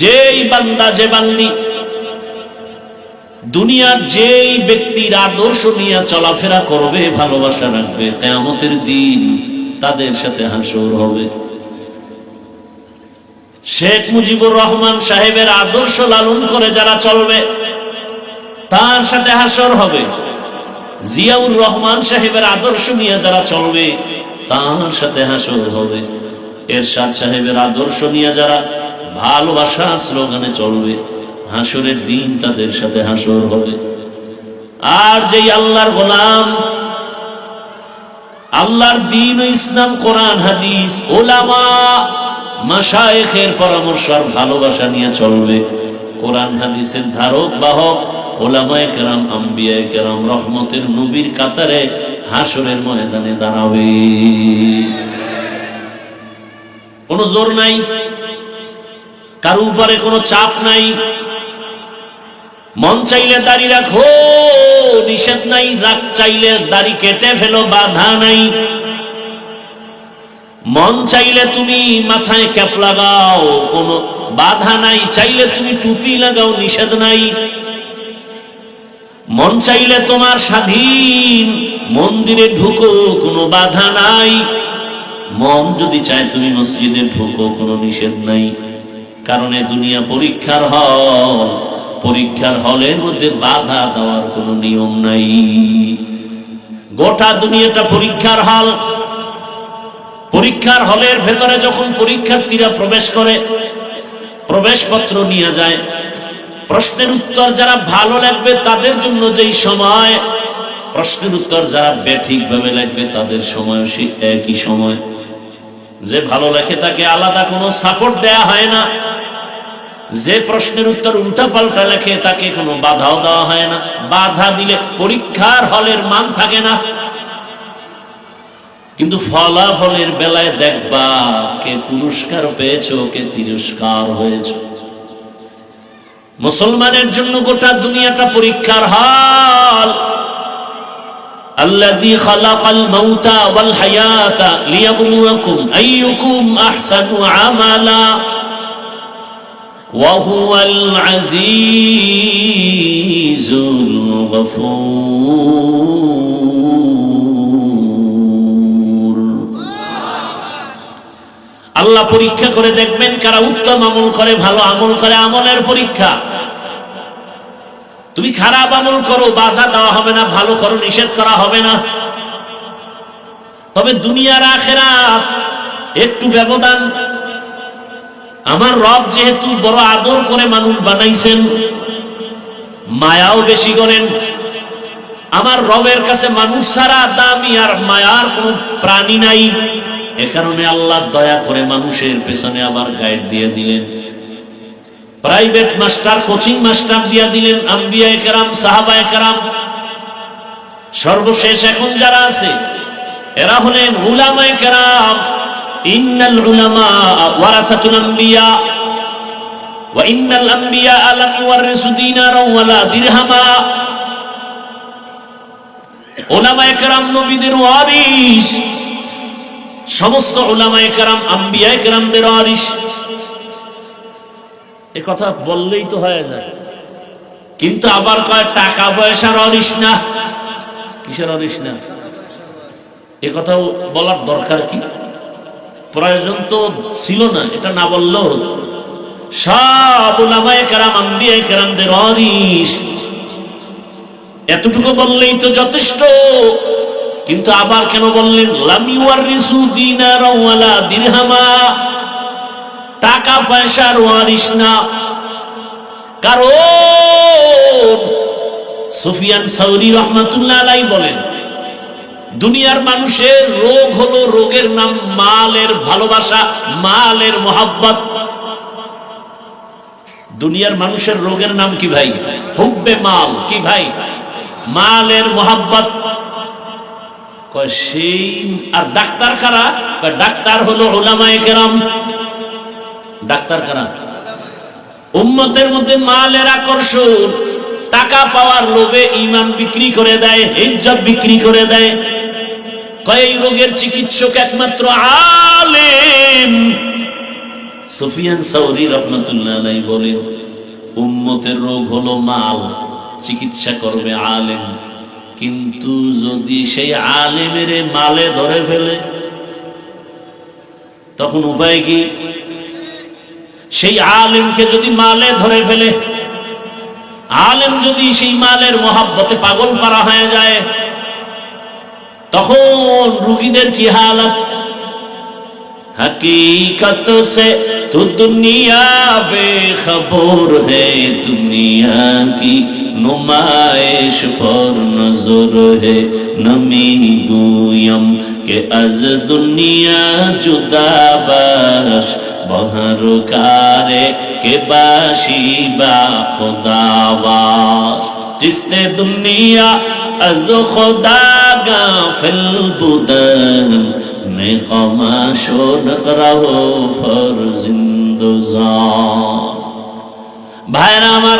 যেই বান্দা, যে বান্দি দুনিয়ার যেই ব্যক্তির আদর্শ নিয়ে চলাফেরা করবে, ভালোবাসা রাখবে, কিয়ামতের দিন তাদের সাথে হাসর হবে। শেখ মুজিবুর রহমান সাহেবের আদর্শ লালন করে যারা চলবে, তার সাথে হাসর হবে। জিয়াউর রহমান সাহেবের আদর্শ নিয়ে যারা চলবে তার সাথে হাসর হবে। এরশাদ সাহেবের আদর্শ নিয়ে যারা ভালোবাসার স্লোগানে চলবে হাসরের দিন তাদের সাথে হাসর হবে। আর যেই আল্লাহর গোলাম আল্লাহর দ্বীন ও ইসলাম কোরআন হাদিস ওলামা মাশায়েখের পরামর্শ আর ভালোবাসা নিয়ে চলবে, কোরআন হাদিসের ধারক বাহক ওলামায়ে কেরাম আম্বিয়ায়ে কেরাম রহমতের নবীর কাতারে হাসরের ময়দানে দাঁড়াবে। কোনো জোর নাই, কারো উপরে কোনো চাপ নাই। মন চাইলে দাড়ি রাখো, নিষেধ নাই। রাগ চাইলে দাড়ি কেটে ফেলো, বাধা নাই। মন চাইলে তুমি মাথায় ক্যাপ লাগাও, কোনো বাধা নাই। চাইলে তুমি টুপি লাগাও, নিষেধ নাই। মন চাইলে তোমার স্বাধীন মন্দিরে ঢুকো, কোনো বাধা নাই। মন যদি চায় তুমি মসজিদে ঢুকো, কোনো নিষেধ নাই। কারণ এ দুনিয়া পরীক্ষার হল, পরীক্ষার হলের মধ্যে বাধা দেওয়ার কোনো নিয়ম নাই। গোটা দুনিয়াটা পরীক্ষার হল। পরীক্ষার হলের ভেতরে যখন পরীক্ষার্থীরা প্রবেশ করে, প্রবেশপত্র নিয়ে যায়, প্রশ্নের উত্তর যারা ভালো লাগবে তাদের জন্য যেই সময়, প্রশ্নের উত্তর যারা বেঠিকভাবে লাগবে তাদের সময় একই সময়। যে ভালো লেখে তাকে আলাদা কোনো সাপোর্ট দেয়া হয় না, যে প্রশ্নের উত্তর উল্টা পাল্টা লেখে তাকে কোনো বাধাও দেওয়া হয় না। বাধা দিলে পরীক্ষার হলের মান থাকে না। কিন্তু ফলাফলের বেলায় দেখবা কে পুরস্কার পেয়েছো, কে তিরস্কার হয়েছে। মুসলমানের জন্য গোটা দুনিয়াটা পরীক্ষার হল। আল্লাযী খালাকাল মাউতা ওয়াল হায়াতা লিয়াবলুয়াকুম আইয়ুকুম আহসানু আমালা ওয়া হুয়াল আজিজুল গফুর। আল্লাহ পরীক্ষা করে দেখবেন কারা উত্তম আমল করে, ভালো আমল করে। আমলের পরীক্ষা। তুমি খারাপ আমল করো, বাধা দেওয়া হবে না। ভালো করো, নিষেধ করা হবে না। তবে দুনিয়ার আখিরাত একটু ব্যবধান। আমার রব যেহেতু বড় আদর করে মানুষ বানাইছেন, মায়াও বেশি করেন। আমার রবের কাছে মানুষ ছাড়া দামি আর মায়ার কোনো প্রাণী নাই। এ কারণে আল্লাহ দয়া করে মানুষের পেছনে আবার গাইড দিয়ে দিলেন, প্রাইভেট মাস্টার, কোচিং মাস্টার দিয়ে দিলেন, আম্বিয়ায়ে কেরাম, সাহাবায়ে কেরাম। সর্বশেষ এখন যারা আছে এরা হলেন উলামায়ে কেরাম। ইন্নাল উলামা ওয়ারাসাতুল আম্বিয়া ওয়া ইন্নাল আম্বিয়া লাম ইওয়ারিসু দিনারা ওয়ালা দিরহামা। উলামায়ে কেরাম নবীদের ওয়ারিস। সমস্ত উলামায়ে কেরাম আম্বিয়ায়ে কেরামদের ওয়ারিস। এ কথা বললেই তো হয়ে যায়, কিন্তু আবার কয় টাকা পয়সার ওয়ারিস না। কিসের ওয়ারিস না? এ কথা বলার দরকার কি? প্রয়োজন তো ছিল না, এটা না বললেও হতো। সব উলামায়ে কেরাম আম্বিয়ায়ে কেরামদের ওয়ারিস। এতটুকু বললেই তো যথেষ্ট। কিন্তু আবার কেন বললেন লাম ইওয়ারিসু দিনারা ওয়ালা দিরহামা? টাকা পয়সার ওয়ারিস না। কারণ সুফিয়ান সাউরি রাহমাতুল্লাহ আলাইহি বলেন, দুনিয়ার মানুষের রোগ হলো, রোগের নাম মালের ভালোবাসা, মালের মোহাব্বত। দুনিয়ার মানুষের রোগের নাম কি ভাই? হুব্বে মাল। কি ভাই? মালের মোহাব্বত। সেই আর ডাক্তার কারা? ডাক্তার হলো উলামায়ে কেরাম। ডাক্তার কারা? উম্মতের মধ্যে মালের আকর্ষণ, টাকা পাওয়ার লোভে ঈমান বিক্রি করে দেয়, ইজ্জত বিক্রি করে দেয়। এই রোগের চিকিৎসক একমাত্র আলেম। সুফিয়ান সাউরি রাহমাতুল্লাহ আলাইহি বলেন, উম্মতের রোগ হলো মাল, চিকিৎসা করবে আলেম। কিন্তু যদি সেই আলেমের মালে ধরে ফেলে তখন উপায় কি? সেই আলেমকে যদি মালে ধরে ফেলে, আলেম যদি সেই মালের মোহাব্বতে পাগল পারা হয়ে যায়, তখন রোগীদের কি হালত? हकीकत से तो दुनिया बेखबर है, दुनिया की नुमाइश पर नजर है। नमी गुयम के अज दुनिया जुदा बाश, बहर कारे के बाशी बा खुदावाश। जिसने दुनिया अज खुदा गाफिल बुदन, ভাইরা আমার,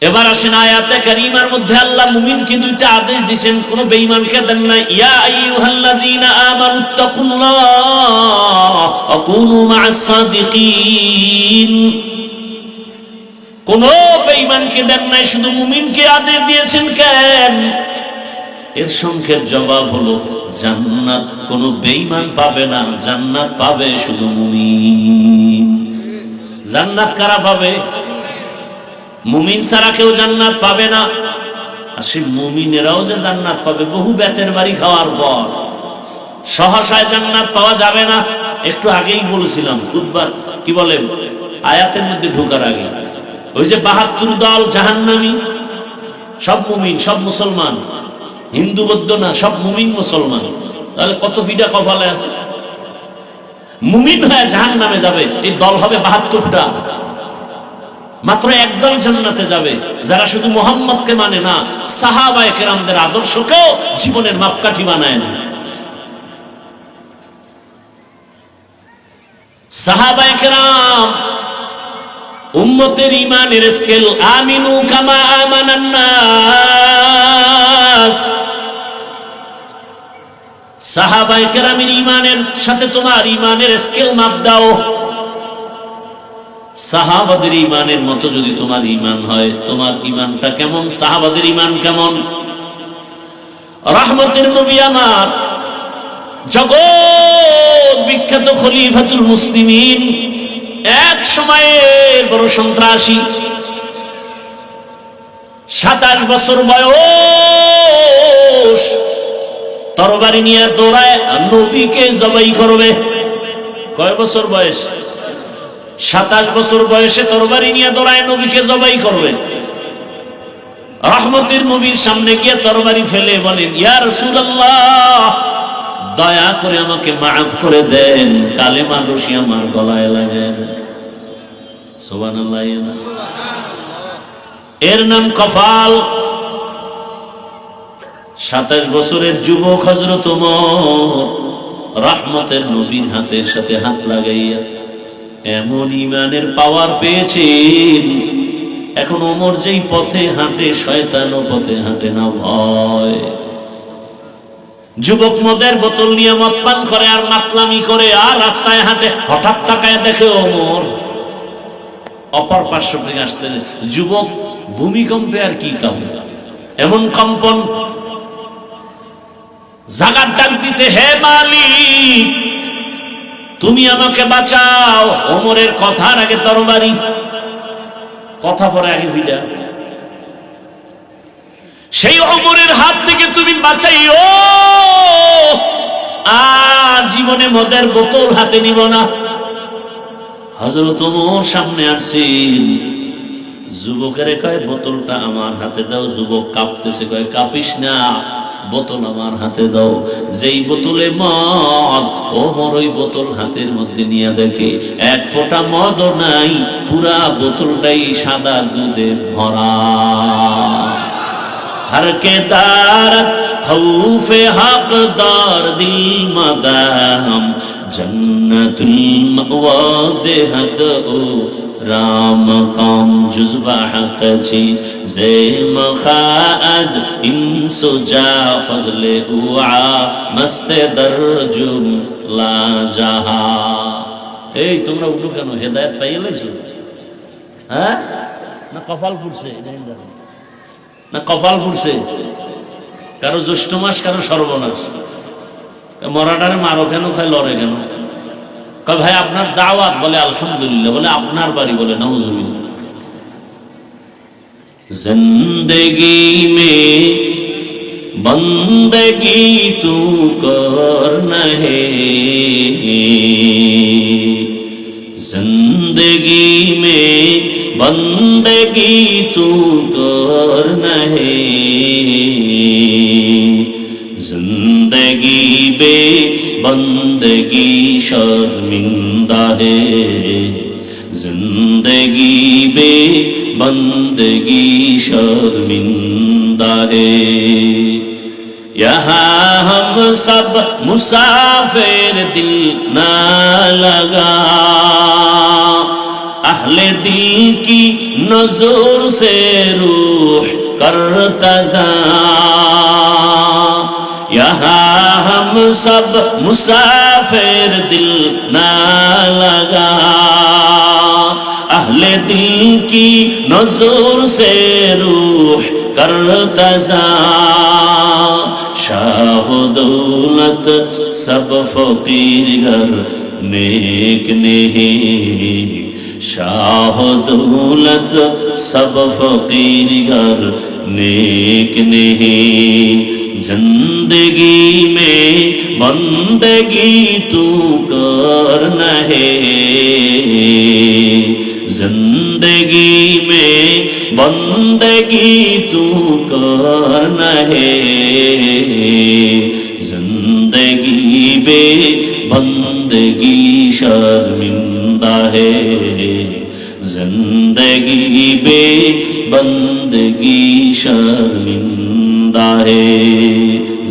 এবার আসেন আয়াতে কারিমার মধ্যে আল্লাহ মুমিনকে দুইটা আদেশ দিবেন, কোন বেঈমানকে দেন না। ইয়া আইয়ুহাল্লাযীনা আমানুত্তাকুল্লাহ ওয়া কুনু মা'আস সাদিকিন। কোন বেঈমানকে দেন নাই, শুধু মুমিনকে আদেশ দিয়েছেন। কেন? এর সংক্ষেপ জবাব হলো জান্নাত কোন বেঈমান পাবে না, জান্নাত পাবে শুধু মুমিন। জান্নাত কারা পাবে? মুমিন ছাড়া কেউ জান্নাত পাবে না। আর সেই মুমিনেরাও যে জান্নাত পাবে, বহু বেতের বাড়ি খাওয়ার পর সহসায় জান্নাত পাওয়া যাবে না। একটু আগেই বলেছিলাম খুতবার, কি বলে, আয়াতের মধ্যে ঢোকার আগে, ওই যে ৭২ দল জাহান্নামী, সব মুমিন, সব মুসলমান, হিন্দু বৌদ্ধ না, সব মুমিন মুসলমান। তাহলে কত ফিডা কপালে আছে? মুমিন হয়ে জাহান্নামে যাবে এই দল হবে ৭২টা। মাত্র একদল জান্নাতে যাবে, যারা শুধু মুহাম্মদকে মানে না, সাহাবায়ে কেরামদের আদর্শকেও জীবনের মাপকাঠি বানায় না। সাহাবায়ে কেরাম উম্মতের ঈমানের স্কেল, আমিনু কামা আমানান নাস। সাহাবায়ে কেরামের ঈমানের সাথে তোমার ঈমানের স্কেল মাপ দাও। সাহাবাদের ঈমানের মতো যদি তোমার ঈমান হয়, তোমার ঈমানটা কেমন, সাহাবাদের ঈমান কেমন? রহমতের নবী আমার, জগৎ বিখ্যাত খলিফাতুল মুসলিমিন, এক সময়ে বড় সন্ত্রাসী, ২৭ বছর বয়স, তরবারি নিয়ে দৌড়ায় নবীকে জবাই করবে। কয় বছর বয়স? ২৭ বছর বয়সে তরবারি নিয়ে দৌড়ায় নবীকে জবাই করবে। রহমতের নবীর সামনে গিয়ে তরবারি ফেলে বলেন, ইয়া রাসূলুল্লাহ, দয়া করে আমাকে মাফ করে দেন, কালেমার রশি আমার গলায় লাগে। সুবহানাল্লাহ। এর নাম কফাল। ২৭ বছরের যুবক হযরত ওমর রহমতের নবীর হাতের সাথে হাত লাগাইয়া এমন ঈমানের পাওয়ার পেয়েছেন, এখন ওমর যেই পথে হাঁটে, শয়তানও পথে হাঁটে না ভয়। যুবক মদের বোতল নিয়ে মদ পান করে আর মাতলামি করে আর রাস্তায় হাঁটে, হঠাৎ তাকায় দেখে ওমর অপর পার্শ্ব থেকে আসতে। যুবক ভূমিকম্পে আর কি কাঁপে, এমন কম্পন, জাগার ডাক দিছে, হে মালিক তুমি আমাকে বাঁচাও। ওমরের কথার আগে তরবারি, কথা পরে আগে ভিড়া। সেই ওমরের হাত থেকে তুমি বাঁচাইও, আর জীবনে মদের বোতল হাতে নিব না। হযরত ওমর সামনে আসছেন, যুবকের কয় বোতলটা আমার হাতে দাও। যুবক কাঁপতেছে, কয় কাঁপিস না, বোতল আমার হাতে দাও। যেই বোতলে মদ, ওমর ওই বোতল হাতের মধ্যে নিয়ে দেখে এক ফোঁটা মদও নাই, পুরা বোতলটাই সাদা দুধে ভরা। हर के दारत खौफे हकदार दिल मदाम जन्नतुल मअवा देहद ओ राम काम जुज़बा हक छी जे मखाज इंसुजा फजले उआ मस्त दरजुम ला जहा। এই তোমরা উঠো কেন? হেদায়েত পাইয়ে লাইছো? হ্যাঁ না কপাল ফুটছে? না কপাল ফুটছে? কারো জ্যৈষ্ঠ মাস, কারো সর্বনাশ। মরাটারে মারো কেন, খায় লড়ে কেন? কয় ভাই আপনার দাওয়াত, বলে আলহামদুলিল্লাহ, বলে আপনার বাড়ি, বলে নাউজুবিল্লাহ। जिंदगी में बंदगी तू करना है, जिंदगी में बंदगी तू करना है, जिंदगी बे बंदगी शर्मिंदा है, जिंदगी बे बंदगी शर्मिंदा है। यहाँ हम सब मुसाफिर दिल ना लगा, अहले दिल की नजर से रूह करता जा। यहाँ हम सब मुसाफिर दिल ना लगा, अहले दिल की नजर से रूह करता जा। शाह दौलत सब फकीर घर नेक नहीं, शाह दौलत सब फकीर घर नेक नहीं, जिंदगी में बंदगी तू करना है, जिंदगी में बंदगी तू करना है, जिंदगी बे बंदगी शर्मिंदा है, जिंदगी बे बंदगी शर्मिंदा है,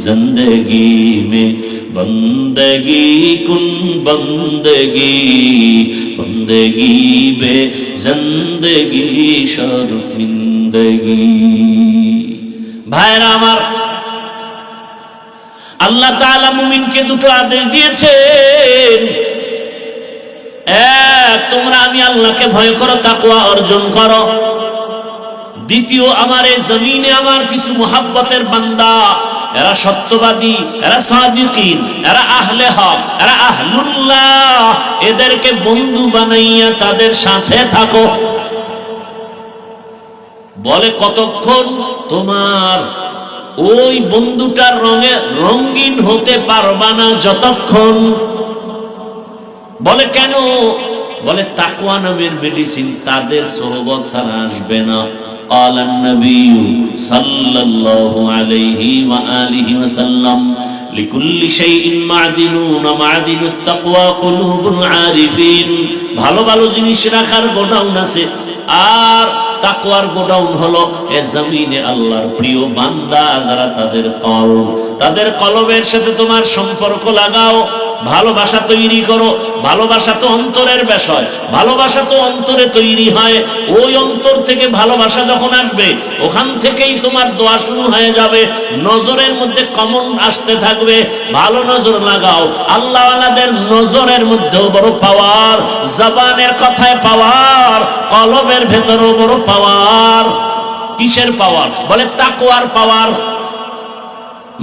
जिंदगी में बंदगी कुन बंदगी, बंदगी बे जिंदगी शर्मिंदगी। भाइरा আমার, আল্লাহ তাআলা মুমিনকে দুটো আদেশ দিয়েছেন। এক, তোমরা আমি আল্লাহকে ভয় করো, তাকওয়া অর্জন করো। দ্বিতীয়, আমার এই জমিনে আমার কিছু মুহাব্বতের বান্দা, এরা সত্যবাদী, এরা সাদিকিন, এরা আহলে হক, এরা আহলুল্লাহ, এদেরকে বন্ধু বানাইয়া তাদের সাথে থাকো। বলে কতক্ষণ? তোমার ওই বন্ধুটার রঙে রঙিন হতে পারবা না যতক্ষণ। বলে কেন? বলে তাকওয়া নামের মেডিসিন তাদের সোহবত ছাড়া আসবে না। قال النبي صلى الله عليه وآله وسلم لكل شيء معدنون معدن التقوى قلوب العارفين। ভালো ভালো জিনিস রাখার গোডাউন আছে, আর তাকওয়ার গোডাউন হলো এ জমিনে আল্লাহর প্রিয় বান্দা যারা, তাদের কলব, তাদের কলবের সাথে তোমার সম্পর্ক লাগাও, ভালোবাসা তৈরি করো। ভালোবাসা তো অন্তরের বিষয়, ভালোবাসা তো অন্তরে তৈরি হয়। ওই অন্তর থেকে ভালোবাসা যখন আসবে, ওখান থেকেই তোমার দোয়া শুরু হয়ে যাবে। নজরের মধ্যে কমন আসতে থাকবে, ভালো নজর লাগাও। আল্লাহওয়ালাদের নজরের মধ্যেও বড় পাওয়ার, জবানের কথায় পাওয়ার, কলবের ভেতরেও বড় পাওয়ার। কিসের পাওয়ার? বলে তাকওয়ার পাওয়ার।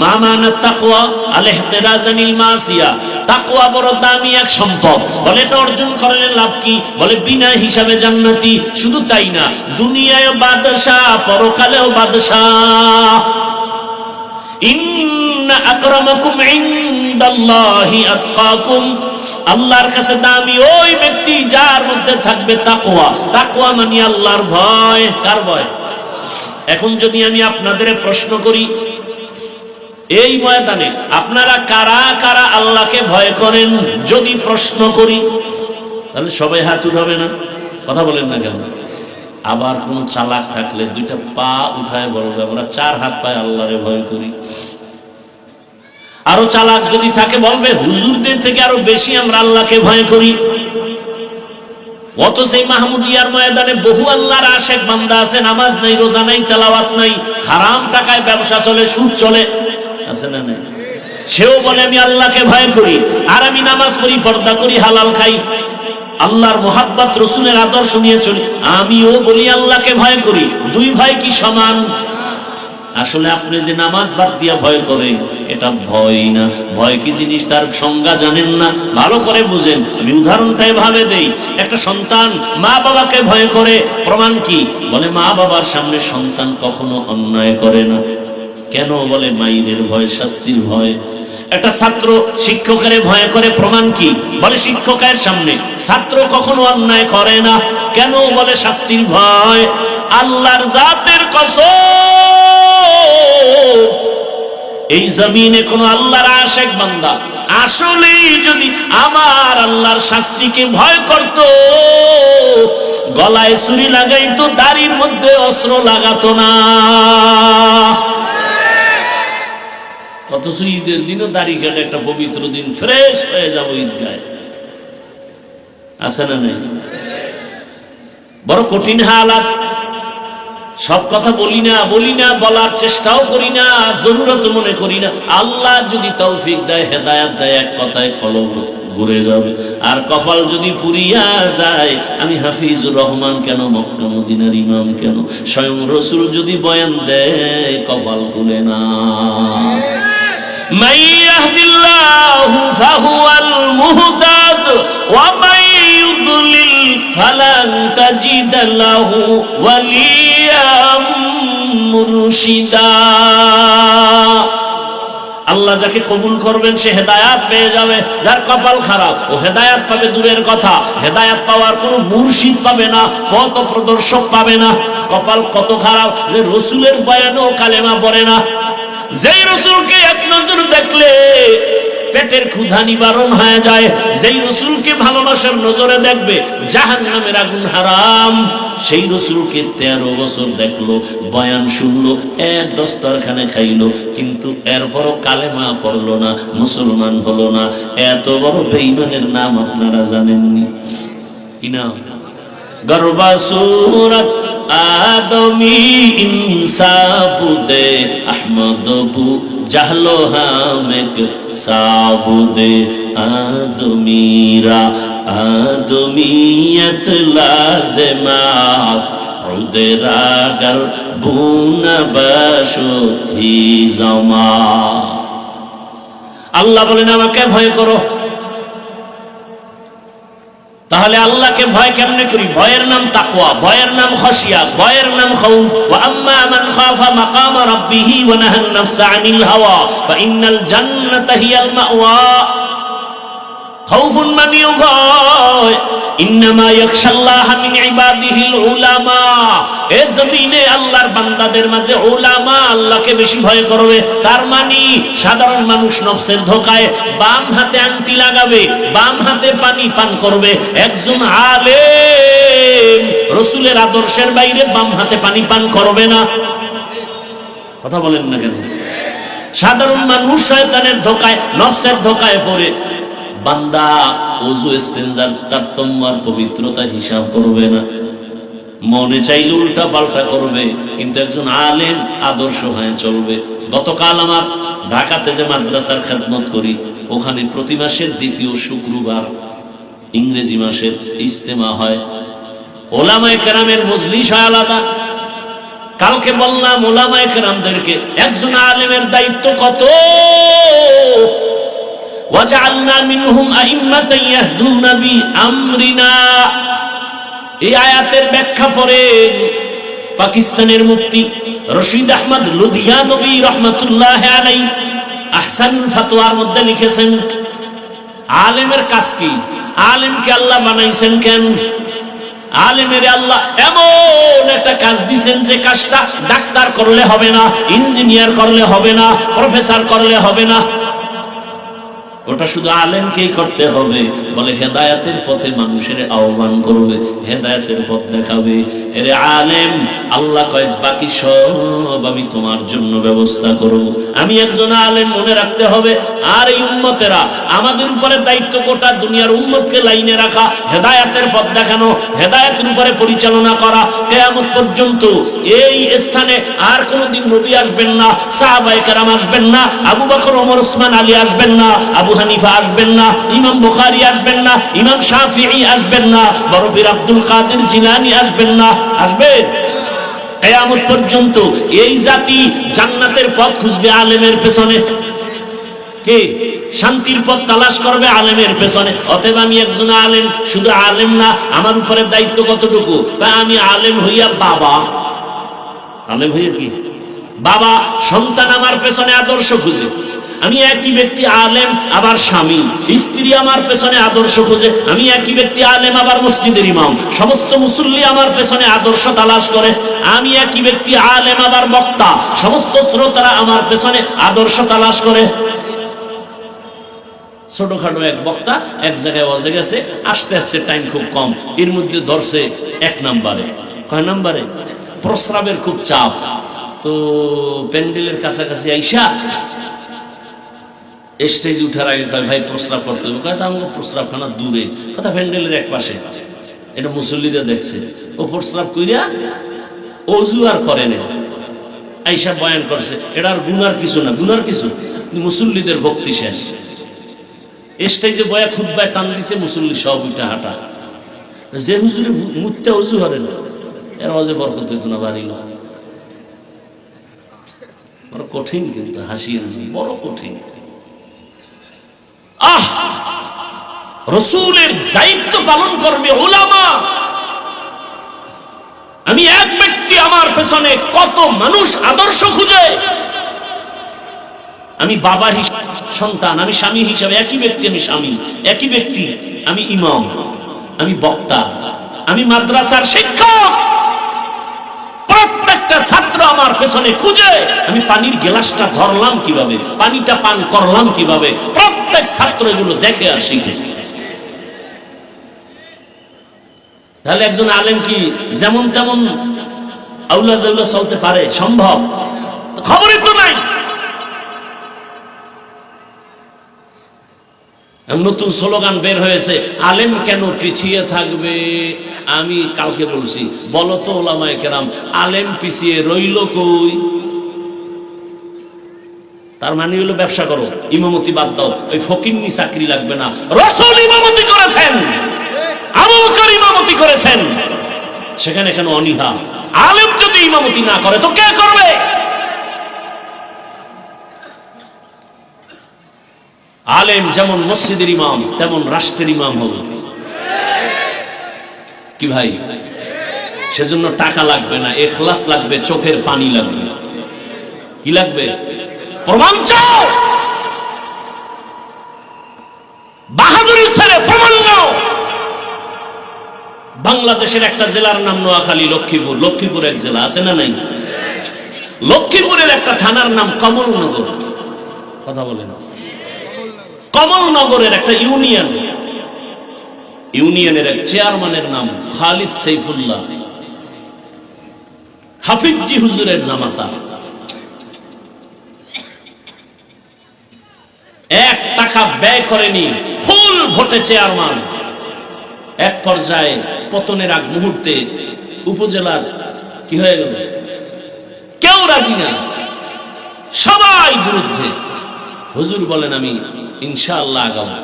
মামানাত তাকওয়া আল-ইহতিরাজ আনিল মাসিয়া। তাকওয়া বড় দামি এক সম্পদ। বলে এটা অর্জন করলে লাভ কি? বলে বিনা হিসাবে জান্নাতি। শুধু তাই না, দুনিয়ায় বাদশাহ, পরকালেও বাদশাহ। ইন্না আকরামাকুম ইনদাল্লাহি আতকাকুম। আল্লাহর কাছে দামি ওই ব্যক্তি যার মধ্যে থাকবে তাকওয়া। তাকওয়া মানে আল্লাহর ভয়। কার ভয়? এখন যদি আমি আপনাদের প্রশ্ন করি, এই ময়দানে আপনারা কারা কারা আল্লাহকে ভয় করেন যদি প্রশ্ন করি, তাহলে সবাই হাত উঠাবে না? কথা বলেন না কেন? আবার কোন চালাক থাকলে দুইটা পা উঠায় বলবে আমরা 4 হাত পায়ে আল্লাহরে ভয় করি। আরো চালাক যদি থাকে বলবে হুজুরদের থেকে আরো বেশি আমরা আল্লাহকে ভয় করি। অত সেই মাহমুদিয়ার ময়দানে বহু আল্লাহর আশেক বান্দা আছে, নামাজ নাই, রোজা নাই, তেলাওয়াত নাই, হারাম টাকায় ব্যবসা চলে, সুদ চলে, আছে না নাই? সেও বলে আমি আল্লাহকে ভয় করি, আর আমি নামাজ পড়ি, পর্দা করি, হালাল খাই, আল্লাহর মোহাব্বত রসুলের আদর্শ নিয়ে চলি। আমিও বলি আল্লাহকে ভয় করি। দুই ভাই কি সমান? আসলে আপনি যে নামাজ বাদ দিয়া ভয় করেন, এটা ভয় না। ভয় কি জিনিস তার সংজ্ঞা জানেন না, ভালো করে বুঝেন। আমি উদাহরণটা এভাবে দেই, একটা সন্তান মা বাবাকে ভয় করে, প্রমাণ কি? বলে মা বাবার সামনে সন্তান কখনো অন্যায় করে না। কেন? বলে মায়ের ভয়, শাস্তির ভয়। একটা ছাত্র শিক্ষকের ভয় করে, প্রমাণ কি? বলে শিক্ষকের সামনে ছাত্র কখনো অন্যায় করে না। কেন? বলে শাস্তির ভয়। আল্লাহর জাতের কসম, এই জমিনে কোন আল্লাহর আশিক বান্দা আসলেই যদি আমার আল্লাহর শাস্তিকে ভয় করত, গলায় ছুরি লাগাইতো, দাড়ির মধ্যে অস্ত্র লাগাতো না। অথচ ঈদের দিনও দাড়ি কাটে, একটা পবিত্র দিন, ফ্রেশ হয়ে যাবো ঈদগায়, আছে না নেই? বড় কঠিন হালাত। সব কথা বলি না, বলার চেষ্টাও করি না, জরুরত মনে করি না। আল্লাহ যদি তৌফিক দেয়, হেদায়েত দেয়, এক কথায় কলম ঘুরে যাবে। আর কপাল যদি পুরিয়া যায়, আমি হাফিজুর রহমান কেন, মক্কা মদিনার ইমাম কেন, স্বয়ং রাসূল যদি বয়ান দেয়, কপাল খুলে না। মান ইয়াহদিল্লাহু ফাহুয়াল মুহতাদ ওয়া মান ইউদ্লিল ফালান তাজিদ লাহু ওয়ালিয়াম মুরশিদা। আল্লাহ যাকে কবুল করবেন সে হেদায়াত পেয়ে যাবে, যার কপাল খারাপ ও হেদায়াত পাবে দূরের কথা, হেদায়াত পাওয়ার কোনো মুর্শিদ পাবে না, পথ প্রদর্শক পাবে না। কপাল কত খারাপ যে রাসূলের বয়ানেও কালেমা পড়ে না, যেই রাসূলকে এক নজর দেখলে পেটের ক্ষুধা নিবারণ হয়ে যায়, যেই রাসূলকে ভালোবাসার নজরে দেখবে জাহান্নামের আগুন হারাম, সেই রাসূলকে 13 বছর দেখলো, বয়ান শুনলো, এক দস্তরখানে খাইলো, কিন্তু এরপরও কালেমা পড়লো না, মুসলমান হলো না। এত বড় বেঈমানের নাম আপনারা জানেননি কি না? গরবা সূরাত আদমি ইনসাফ দে আহমদ বু জাহলো হামেক সাফ দে আদমিরা আদমিয়ত লাজমাস উদরাগর বুনা বাশো হি জামাস। আল্লাহ বলেন আমাকে ভয় করো। তাহলে আল্লাহকে ভয় কেমনে করি? ভয়ের নাম তাকওয়া, ভয়ের নাম খাশিয়া, ভয়ের নাম খাউফ। ওয়া আম্মা মান খাফা মাকাম রাব্বিহি ওয়া নাহান নাফসা আনিল হাওয়া ফা ইন্নাল জান্নাতা হিয়াল মাওয়া। খাউফুন মানেও ভয়। ইন্নামা ইয়াখশাল্লাহা মিন ইবাদিহিল উলামা। এই জমিনে আল্লাহর বান্দাদের মাঝে উলামা আল্লাহকে বেশি ভয় করবে। তার মানে সাধারণ মানুষ নফসের ধোকায় বাম হাতে আংটি লাগাবে, বাম হাতে পানি পান করবে। একজন আলেম রাসূলের আদর্শের বাইরে বাম হাতে পানি পান করবে না। কথা বলেন না কেন? সাধারণ মানুষ শয়তানের ধোকায়, নফসের ধোকায় পড়ে বান্দা ওযু ইস্তেনজার তারতম্য আর পবিত্রতা হিসাব করবে না, মনে চাইলে উল্টা পাল্টা করবে। কিন্তু একজন আলেম আদর্শ হয়ে চলবে। গতকাল আমার ঢাকাতে যে মাদ্রাসার খেদমত করি, ওখানে প্রতি মাসের দ্বিতীয় শুক্রবার ইংরেজি মাসের ইজতেমা হয়। ওলামায়ে কেরামের মজলিস হয় আলাদা। কালকে বললাম ওলামায়ে কেরামদেরকে একজন আলেমের দায়িত্ব কত। ওয়াজআলনা মিনহুম আইম্মাতান ইয়াহদুনা বিআমরিনা। এই আয়াতের ব্যাখ্যা পড়েন পাকিস্তানের মুফতি রশিদ আহমদ লুধিয়ানবী রাহমাতুল্লাহি আলাইহি আহসানুল ফাতওয়ার মধ্যে লিখেছেন, আলেমের কাজ কি? আলেমকে আল্লাহ বানাইছেন কেন? আলেমের আল্লাহ এমন একটা কাজ দিয়েছেন যে কাজটা ডাক্তার করলে হবে না, ইঞ্জিনিয়ার করলে হবে না, প্রফেসর করলে হবে না, ওটা শুধু আলেমকেই করতে হবে। বলে হেদায়েতের পথে মানুষের আহ্বান করবে, হেদায়েতের পথ দেখাবে। এরে আলেম, আল্লাহ কয় বাকি সব আমি তোমার জন্য ব্যবস্থা করব। আমি একজন আলেম মনে রাখতে হবে। আর এই উম্মতেরা, আমাদের উপরে দায়িত্ব গোটা দুনিয়ার উম্মতকে লাইনে রাখা, হেদায়েতের পথ দেখানো, হেদায়েতের উপরে পরিচালনা করা। কিয়ামত পর্যন্ত এই স্থানে আর কোনোদিন নবী আসবেন না, সাহাবায়ে কেরাম আসবেন না, আবু বকর, ওমর, ওসমান, আলী আসবেন না, আবু হানিফা আসবেন না, ইমাম বুখারী আসবেন না, ইমাম শাফিঈ আসবেন না, বড় পীর আব্দুল কাদের জিলানী আসবেন না। আসবেন? কিয়ামত পর্যন্ত এই জাতি জান্নাতের পথ খুঁজবে আলেমের পেছনে। কে শান্তির পথ তালাশ করবে? আলেমের পেছনে। অতএব আমি একজন আলেম, শুধু আলেম না, আমার উপরে দায়িত্ব কতটুকু? আমি আলেম হইয়া বাবা, আলেম হইয়া কি বাবা, সন্তান আমার পেছনে আদর্শ খুঁজে। আমি একই ব্যক্তি আলেম আবার স্বামী, স্ত্রী আমার পেছনে আদর্শ খুঁজে। আমি একই ব্যক্তি আলেম আবার মসজিদের ইমাম, সমস্ত মুসল্লি আমার পেছনে আদর্শ তালাশ করে। আমি একই ব্যক্তি আলেম আবার বক্তা, সমস্ত শ্রোতারা আমার পেছনে আদর্শ তালাশ করে। ছোটখাটো এক বক্তা এক জায়গায় ওয়াজে গেছে, আস্তে আস্তে টাইম খুব কম, এর মধ্যে ধরছে 1 নম্বরে। কয় নম্বরে? প্রস্রাবের খুব চাপ। তো প্যান্ডেলের কাছাকাছি আইসা স্টেজ উঠার আগে কয় ভাই প্রস্রাব করতে হবে। কয় আমাকে প্রস্রাবখানা দূরে, কথা প্যান্ডেলের এক পাশে। এটা মুসল্লিরা দেখছে, ও প্রস্রাব কইরা অজু আর করে না, আইসা বয়ান করছে। এটা আর গুনার কিছু না, গুনার কিছু মুসল্লিদের ভক্তি শেষ। স্টেজে বয়া খুতবায় টান দিছে, মুসল্লি সব উঠা হাঁটা। যে হুজুরে মুততে অজু করে না, এর অজে বরকত হইতো না, বাড়িল। বড় কঠিন, কিন্তু হাসিয়ে বড় কঠিন। রাসূলের দায়িত্ব পালন করবে উলামা। আমি এক ব্যক্তি, আমার পেছনে কত মানুষ আদর্শ খুঁজে। আমি বাবার সন্তান, আমি স্বামী হিসাবে একই ব্যক্তি, আমি স্বামী একই ব্যক্তি, আমি ইমাম, আমি বক্তা, আমি মাদ্রাসার শিক্ষক। প্রত্যেকটা ছাত্র আমার পেছনে খুঁজে আমি পানির গ্লাসটা ধরলাম কিভাবে, পানিটা পান করলাম কিভাবে, প্রত্যেক ছাত্র এগুলো দেখে আর শিখে। তাহলে একজন আলেম কি যেমন তেমন আউলা জাউলা চলতে পারে? সম্ভব? খবরই তো নাই। নতুন স্লোগান বের হয়েছে, আলেম কেন পিছিয়ে থাকবে? আমি কালকে বলছি, বলো তো ওলামায়ে কেরাম, আলেম পিছিয়ে রইল কই? তার মানে হলো ব্যবসা করো, ইমামতি বাদ দাও, ওই ফকিন্নি চাকরি লাগবে না। রাসূল ইমামতি করেছেন, আবু বকর ইমামতি করেছেন, সেখানে কেন অনীহা? আলেম যদি ইমামতি না করে তো কে করবে? আলেম যেমন মসজিদের ইমাম, তেমন রাষ্ট্রের ইমাম হবে। কি ভাই? সেজন্য টাকা লাগবে না, ইখলাস লাগবে, চোখের পানি লাগবে। কি লাগবে? প্রমাণ চাও, বাহাদুরি ছেড়ে প্রমাণ নাও। বাংলাদেশের একটা জেলার নাম নোয়াখালী, লক্ষ্মীপুর। লক্ষ্মীপুর এক জেলা আছে না নাই? লক্ষ্মীপুরের একটা থানার নাম কমলনগর। কথা বলে না? কমলনগরের একটা ইউনিয়ন, ইউনিয়নের এক চেয়ারম্যানের নাম খালিদ সাইফুল্লাহ, হাফিজজি হুজুরের জামাতা। 1 টাকা ব্যয় করেনি, ফুল ভোটে চেয়ারম্যান। এক পর্যায়ে পতনের আগ মুহূর্তে উপজেলার কি হয়ে গেল? কেউ রাজি না, সবাই বিরুদ্ধে। হুজুর বলেন আমি ইনশাআল্লাহ আগাবো।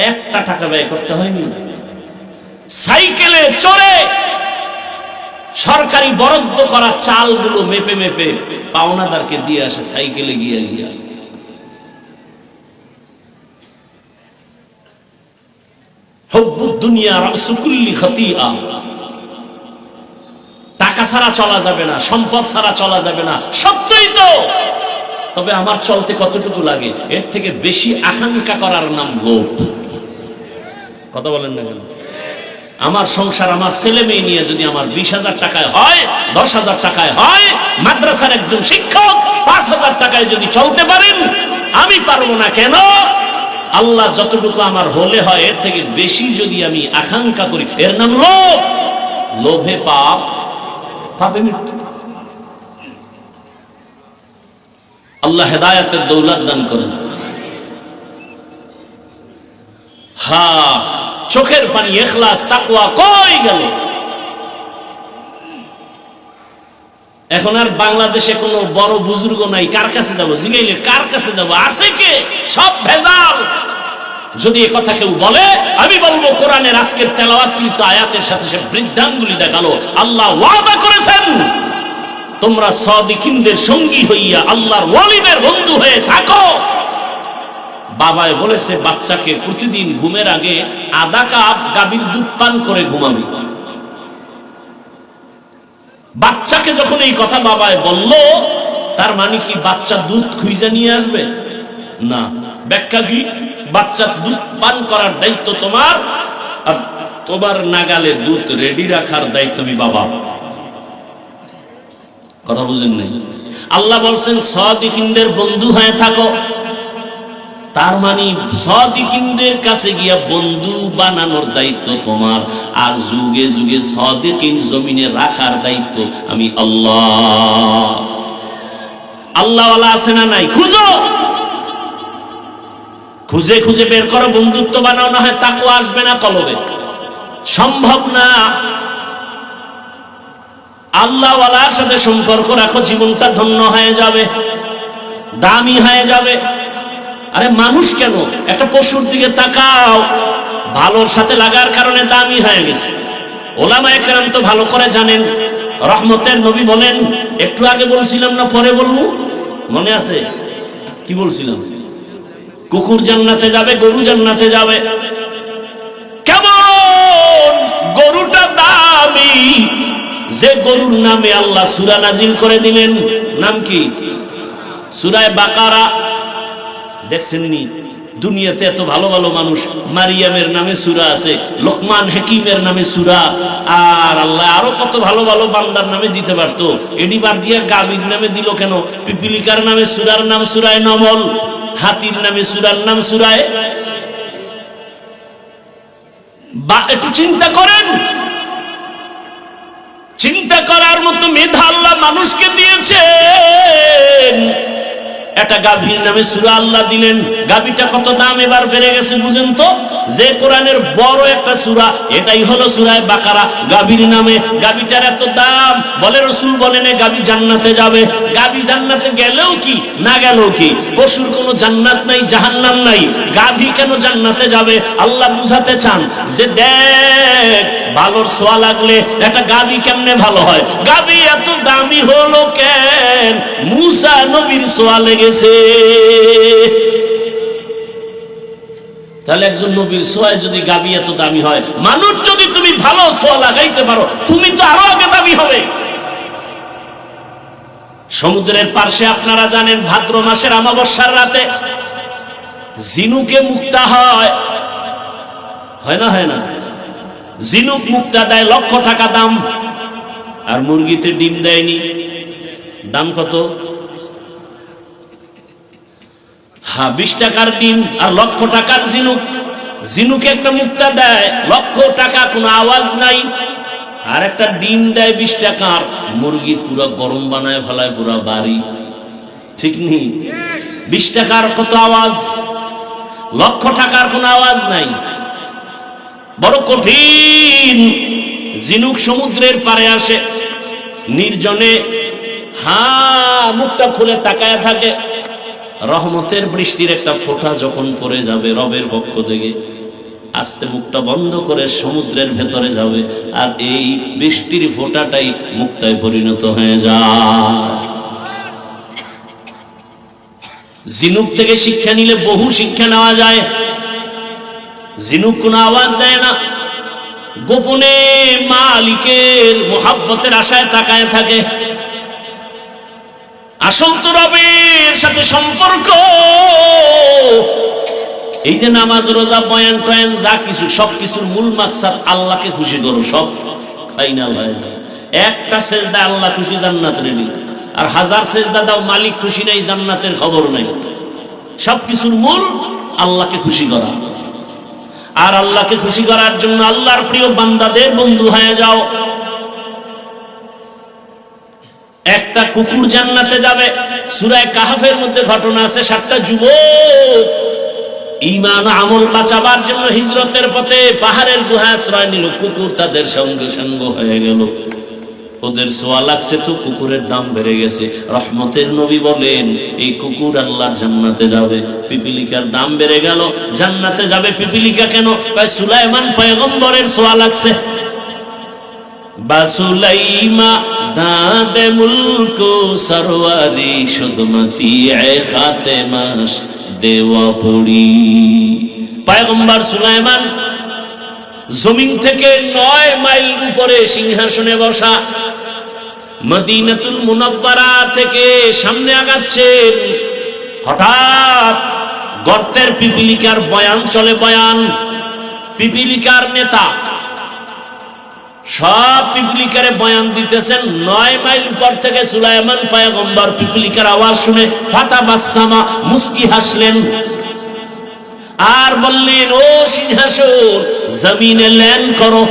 1 টাকা ব্যয় করতে হয়নি, সাইকেলে চড়ে সরকারি বরাদ্দ করা চালগুলো মেপে মেপে পাওনাদারকে দিয়ে আসে, সাইকেলে গিয়ে গিয়ে। হুব্বুদ দুনিয়া রাসু কুল্লি খাতিআ। টাকা ছাড়া চলা যাবে না, সম্পদ ছাড়া চলা যাবে না, সত্যই তো। তবে আমার চলতে কতটুকু লাগে, এর থেকে বেশি আকাঙ্ক্ষা করার নাম লোভ। কথা বলেন না কেন? আমার সংসার, আমার ছেলে মেয়ে নিয়ে যদি আমার 20,000 টাকায় হয়, 10,000 টাকায় হয়, মাদ্রাসার একজন শিক্ষক 5,000 টাকায় যদি চলতে পারেন, আমি পারবো না কেন? আল্লাহ যতটুকু আমার হলে হয়, এর থেকে বেশি যদি আমি আকাঙ্ক্ষা করি, এর নাম লোভ। লোভে পাপ, পাপে মৃত্যু। আল্লাহ হেদায়েতের দৌলত দান করেন। চোখের পানি, ইখলাস, তাকওয়া কই গেল? এখন আর বাংলাদেশে কোনো বড় বুজুর্গ নাই, কার কাছে যাব? জিগাইলে কার কাছে যাব? আছে কে? সব ভেজাল। যদি এ কথা কেউ বলে, আমি বলবো কোরআনের আজকের তেলাওয়াতকৃত আয়াতের সাথে সে বৃদ্ধাঙ্গুলি দেখালো। আল্লাহ ওয়াদা করেছেন, তোমরা সাদিকিনদের সঙ্গী হইয়া আল্লাহর ওয়ালিদের বন্ধু হয়ে থাকো। বাবায় বলেছে বাচ্চাকে প্রতিদিন ঘুমের আগে আধা কাপ গাভীর দুধ পান করে ঘুমাবি। বাচ্চাকে যখন এই কথা বাবায় বলল, তার মানে কি বাচ্চা দুধ খুঁজে নিয়ে আসবে? না। ব্যাখ্যা কি? বাচ্চা দুধ পান করার দায়িত্ব তোমার, আর তোমার নাগালে দুধ রেডি রাখার দায়িত্ব আমি বাবা। কথা বুঝেন নাই? আল্লাহ বলছেন সাদিকিনদের বন্ধু হয়ে থাকো। তার মানে সাদিকিনদের কাছে গিয়া বন্ধু বানানোর দায়িত্ব তোমার, আর যুগে যুগে সাদিকিন জমিনে রাখার দায়িত্ব আমি আল্লাহ। আল্লাহওয়ালা আছে না নাই? খুঁজো, খুঁজে খুঁজে বের করো, বন্ধুত্ব বানাও, না হয় তাকওয়া আসবে না কলবে। সম্ভব না। আল্লাহওয়ালার সাথে সম্পর্ক রাখো, জীবনটা ধন্য হয়ে যাবে, দামি হয়ে যাবে। আরে মানুষ কেন, একটা পশুর দিকে তাকাও, ভালোর সাথে লাগার কারণে দামি হয়ে গেছে। ওলামায়ে কেরাম তো ভালো করে জানেন। রহমতের নবী বলেন, একটু আগে বলছিলাম না, পরে বলবো, মনে আছে? কি বলছিলাম? কুকুর জান্নাতে যাবে, গরু জান্নাতে যাবে। কেমন গরুটা দামি, যে গরুর নামে আল্লাহ সূরা নাজিল করে দিলেন। নাম কি? সূরা বাকারা। দেখছেন নি, দুনিয়াতে এত ভালো ভালো মানুষ, মারিয়ামের নামে সূরা আছে, লোকমান হাকিমের নামে সূরা, আর আল্লাহ আরো কত ভালো ভালো বান্দার নামে দিতে পারতো। এডি বাদ দিয়ে গাভীর নামে দিল কেন? পিপিলিকার নামে সূরার নাম সূরায়ে নমল, হাতির নামে সূরার নাম সূরায়ে। বা একটু চিন্তা করেন, চিন্তা করার মতো মেধা আল্লাহ মানুষকে দিয়েছেন। একটা গাভীর নামে সূরা আল্লাহ দিলেন। গাভীটা কত দাম এবার বেড়ে গেছে বুঝেন তো? যে কোরআনের বড় একটা সূরা, এটাই হলো সূরায়ে বাকারা, গাভীর নামে। গাভীটার এত দাম, বলে রাসূল বলেন এই গাভী জান্নাতে যাবে। গাভী জান্নাতে গেলেও কি, না গেলেও কি? পশুর কোনো জান্নাত নাই, জাহান্নাম নাই, গাভী কেন জান্নাতে যাবে? আল্লাহ বুঝাতে চান যে দেখ, ভালোর ছোঁয়া লাগলে একটা গাভী কেমনে ভালো হয়। গাভী এত দামি হলো কেন? মুসা নবীর ছোঁয়া লেগেছে। তাহলে একজন নবীর ছোঁয়ায় যদি গাভী এত দামি হয়, মানুষ যদি তুমি ভালো ছোঁয়া লাগাইতে পারো, তুমি তো আরো আগে দামি হবে। সমুদ্রের পার্শ্বে আপনারা জানেন, ভাদ্র মাসের অমাবস্যার রাতে ঝিনুকে মুক্তা হয়, হয় না? হয় না? ঝিনুক মুক্তা দেয়, লক্ষ টাকা দাম। আর মুরগিতে ডিম দেয়নি, দাম কত? 20 টাকার ডিম আর লক্ষ টাকার ঝিনুক। ঝিনুকে একটা মুক্তা দেয়, লক্ষ টাকা, কোনো আওয়াজ নাই। আর একটা ডিম দেয় 20 টাকার, মুরগি পুরো গরম বানায় ফেলায় পুরো বাড়ি। ঠিক নেই? 20 টাকার কত আওয়াজ, লক্ষ টাকার কোনো আওয়াজ নাই। বড় কঠিন। ঝিনুক সমুদ্রের পারে আসে, নির্জনে মুখটা খুলে তাকায় থাকে। রহমতের বৃষ্টির একটা ফোঁটা যখন পড়ে যাবে রবের পক্ষ থেকে, আস্তে মুখটা বন্ধ করে সমুদ্রের ভেতরে যাবে, আর এই বৃষ্টির ফোঁটাটাই মুক্তায় পরিণত হয়ে যায়। ঝিনুক থেকে শিক্ষা নিলে বহু শিক্ষা নেওয়া যায়। ঝিনুক কোনো আওয়াজ দেয় না, গোপনে মালিকের মোহাব্বতের আশায় তাকায় থাকে। আসল তো রবের সাথে সম্পর্ক। এই যে নামাজ, রোজা, বয়ান টয়ান, যা কিছু, সব কিছুর মূল মাকসাদ আল্লাহকে খুশি করো, সব ফাইনাল হয়ে যায়। একটা সেজদা আল্লাহ খুশি, জান্নাত রেডি। আর 1000 সেজদা দাও, মালিক খুশি নাই, জান্নাতের খবর নাই। সব কিছুর মূল আল্লাহকে খুশি করা। আর আল্লাহকে খুশি করার জন্য আল্লাহর প্রিয় বান্দাদের বন্ধু হয়ে যাও। একটা কুকুর জান্নাতে যাবে। সূরা কাহফের মধ্যে ঘটনা আছে, 7টা যুবক ঈমান আমল বাঁচাবার জন্য হিজরতের পথে পাহাড়ের গুহায় আশ্রয় নিল। কুকুর তাদের সঙ্গে সঙ্গ হয়ে গেল। ওদের সোয়া লাগছে তো কুকুরের দাম বেড়ে গেছে। রহমতের নবী বলেন এই কুকুর আল্লাহর জান্নাতে যাবে। পিপিলিকার দাম বেড়ে গেল, জান্নাতে যাবে পিপিলিকা কেন? ভাই সুলাইমান পয়গম্বরের সোয়া লাগছে। বাসুলাইমা দাদে মুলকো সরওয়ারি সুদমতি এ খাতেমাস দেওয়া পড়ি। পয়গম্বর সুলাইমান জমিন থেকে 9 মাইল উপরে সিংহাসনে বসা, মদিনাতুল মুনাওয়ারা থেকে সামনে আগাচ্ছেন। হঠাৎ গর্তের পিপিলিকার বয়ান চলে, বয়ান। পিপিলিকার নেতা সব পিপিলিকারে বয়ান দিতেছেন। 9 মাইল উপর থেকে সুলাইমান পয়গম্বর পিপিলিকার আওয়াজ শুনে ফাতাবাসসামা, মুস্কি হাসলেন আর বললেন, ও সিংহাসন জমিনে ল্যান্ড করো।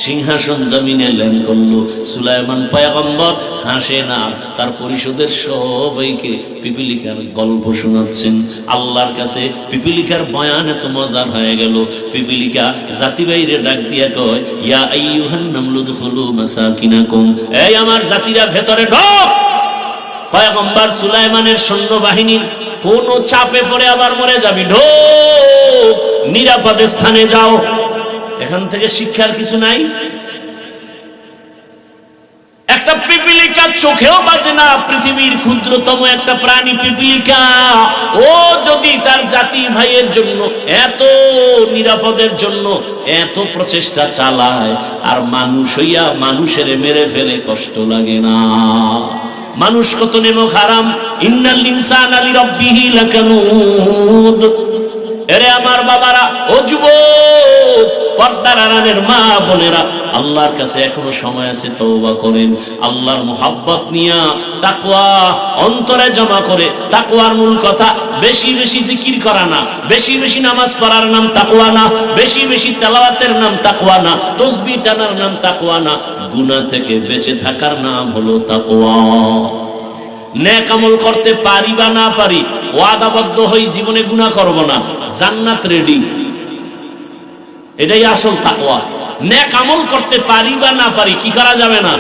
সিংহাসন জমিনে ল্যান্ড করলো। সুলাইমান পয়গম্বর হাসে না, তার পরিষদের সবাইকে পিপিলিকার গল্প শোনাচ্ছেন। আল্লাহর কাছে পিপিলিকার বয়ান এত মজার হয়ে গেল। পিপিলিকা জাতি বাইরে ডাক দিয়া কয়, ইয়া আইয়ুহান নামলু দুখুলু মাসাকিনাকুম, এই আমার জাতিরা ভেতরে ঢোক। পয়গম্বর সুলাইমানের সৈন্যবাহিনীর কোন চাপে পড়ে আবার মরে যাবি, ঢোক, নিরাপদে স্থানে যাও। এখান থেকে শিক্ষার কিছু নাই? একটা পিপিলিকা চোখেও বাজে না, পৃথিবীর ক্ষুদ্রতম একটা প্রাণী পিপিলিকা। ও যদি তার জাতি ভাইয়ের জন্য এত নিরাপদের জন্য এত প্রচেষ্টা চালায়, আর মানুষ হইয়া মানুষের মেরে ফেলে কষ্ট লাগে না? মানুষ কত নেমক হারাম। ইন্নাল ইনসানা লিরাব্বিহি লাকানুদ। এরে আমার বাবারা, ও যুবক, পর্দার আড়ালের মা বোনেরা, আল্লাহর কাছে এখনো সময় আছে, তওবা করেন। আল্লাহর মুহাব্বত নিয়া তাকওয়া অন্তরে জমা করে। তাকওয়ার মূল কথা বেশি বেশি জিকির করা না, বেশি বেশি নামাজ পড়ার নাম তাকওয়া না, বেশি বেশি তেলাওয়াতের নাম তাকওয়া না, তাসবিহ টানার নাম তাকওয়া না। গুনাহ থেকে বেঁচে থাকার নাম হলো তাকওয়া। নেক আমল করতে পারি বা না পারি, ওয়াদাবদ্ধ হই জীবনে গুনাহ করব না, জান্নাত রেডি, এটাই আসল তাকওয়া। নেক আমল করতে পারি বা না পারি, কি করা যাবে না?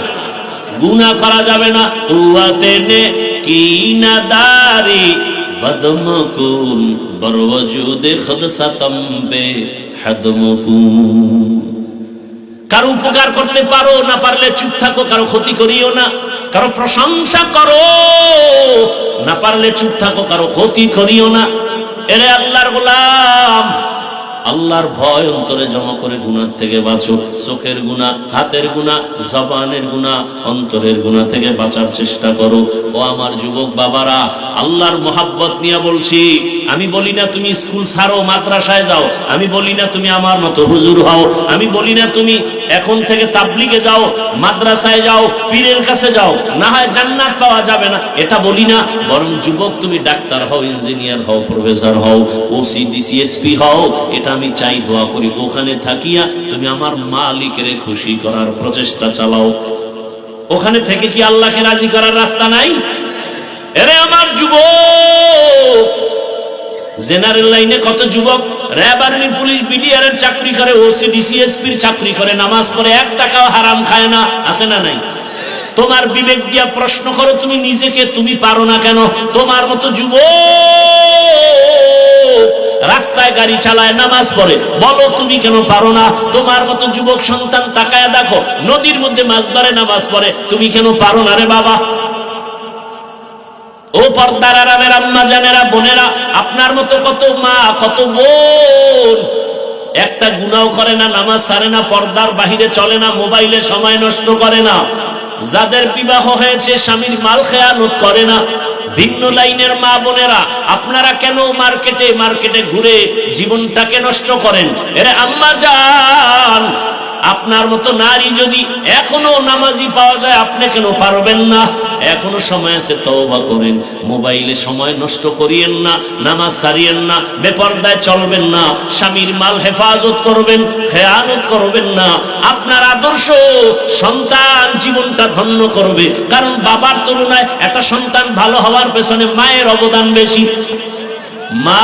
গুনাহ করা যাবে না। কুওয়াতে নে কি নাদারি বদমকুন বরওজুদে খুদ সাতম বে হদমকুন। কারো উপকার করতে পারো, না পারলে চুপ থাকো, কারো ক্ষতি করিও না। কারো প্রশংসা করো, না পারলে চুপ থাকো, কারো ক্ষতি করিও না। এরে আল্লাহর গোলাম, আল্লাহর ভয় অন্তরে জমা করে গুনাহ থেকে বাঁচো। চোখের গুনাহ, হাতের গুনাহ, জবানের গুনাহ, অন্তরের গুনাহ থেকে বাঁচার চেষ্টা করো। ও আমার যুবক বাবারা, আল্লাহর মোহাব্বত নিয়ে বলছি। আমি বলি না তুমি স্কুল ছাড়ো, মাদ্রাসায় যাও। আমি বলি না তুমি আমার মতো হুজুর হও। আমি বলি না তুমি এখন থেকে তাবলিগে যাও, মাদ্রাসায় যাও, পীরের কাছে যাও, না হয় জান্নাত পাওয়া যাবে না, এটা বলি না। বরং যুবক তুমি ডাক্তার হও, ইঞ্জিনিয়ার হও, প্রফেসর হও, ওসি ডিসিএসপি হও। এটা আমি চাই, দোয়া করি। ওখানে থাকিয়া তুমি আমার মালিকের খুশি করার প্রচেষ্টা চালাও। ওখানে থেকে কি আল্লাহকে রাজি করার রাস্তা নাই? এরে আমার যুবক, জেনারেল লাইনে কত যুবক র‍্যাব, আর্মি, পুলিশ, বিডিআর এর চাকরি করে, ওসি ডিসিএসপির চাকরি করে, নামাজ পড়ে, 1 টাকাও হারাম খায় না, আছে না নাই? তোমার বিবেক দিয়া প্রশ্ন করো তুমি নিজেকে, তুমি পারো না কেন? তোমার মতো যুবক রাস্তায় গাড়ি চালায়, নামাজ পড়ে, বলো তুমি কেন পারো না? তোমার মতো যুবক সন্তান তাকায় দেখো, নদীর মধ্যে মাছ ধরে, নামাজ পড়ে, তুমি কেন পারো না রে বাবা? ও পর্দার আড়ালের আম্মা জানেরা, বোনেরা, আপনার মতো কত মা, কত বোন একটা গুনাহ করে না, নামাজ ছাড়ে না, পর্দার বাহিরে চলে না, মোবাইলে সময় নষ্ট করে না, যাদের বিবাহ হয়েছে স্বামীর মাল খেয়ানত করে না। ভিন্ন লাইনের মা বোনেরা, আপনারা কেন মার্কেটে ঘুরে জীবনটাকে নষ্ট করেন? এরে আম্মা জান, আপনার মতো নারী যদি এখনো নামাজি পাওয়া যায়, আপনি কেন পারবেন না? এখনো সময় আছে, তওবা করেন। মোবাইলে সময় নষ্ট করিয়েন না, নামাজ ছাড়িয়েন না, বেপরদায় চলবেন না, স্বামীর মাল হেফাজত করবেন, খেয়ানত করবেন না। আপনার আদর্শ সন্তান জীবনটা ধন্য করবে, কারণ বাবার তুলনায় একটা সন্তান ভালো হওয়ার পেছনে মায়ের অবদান বেশি। মা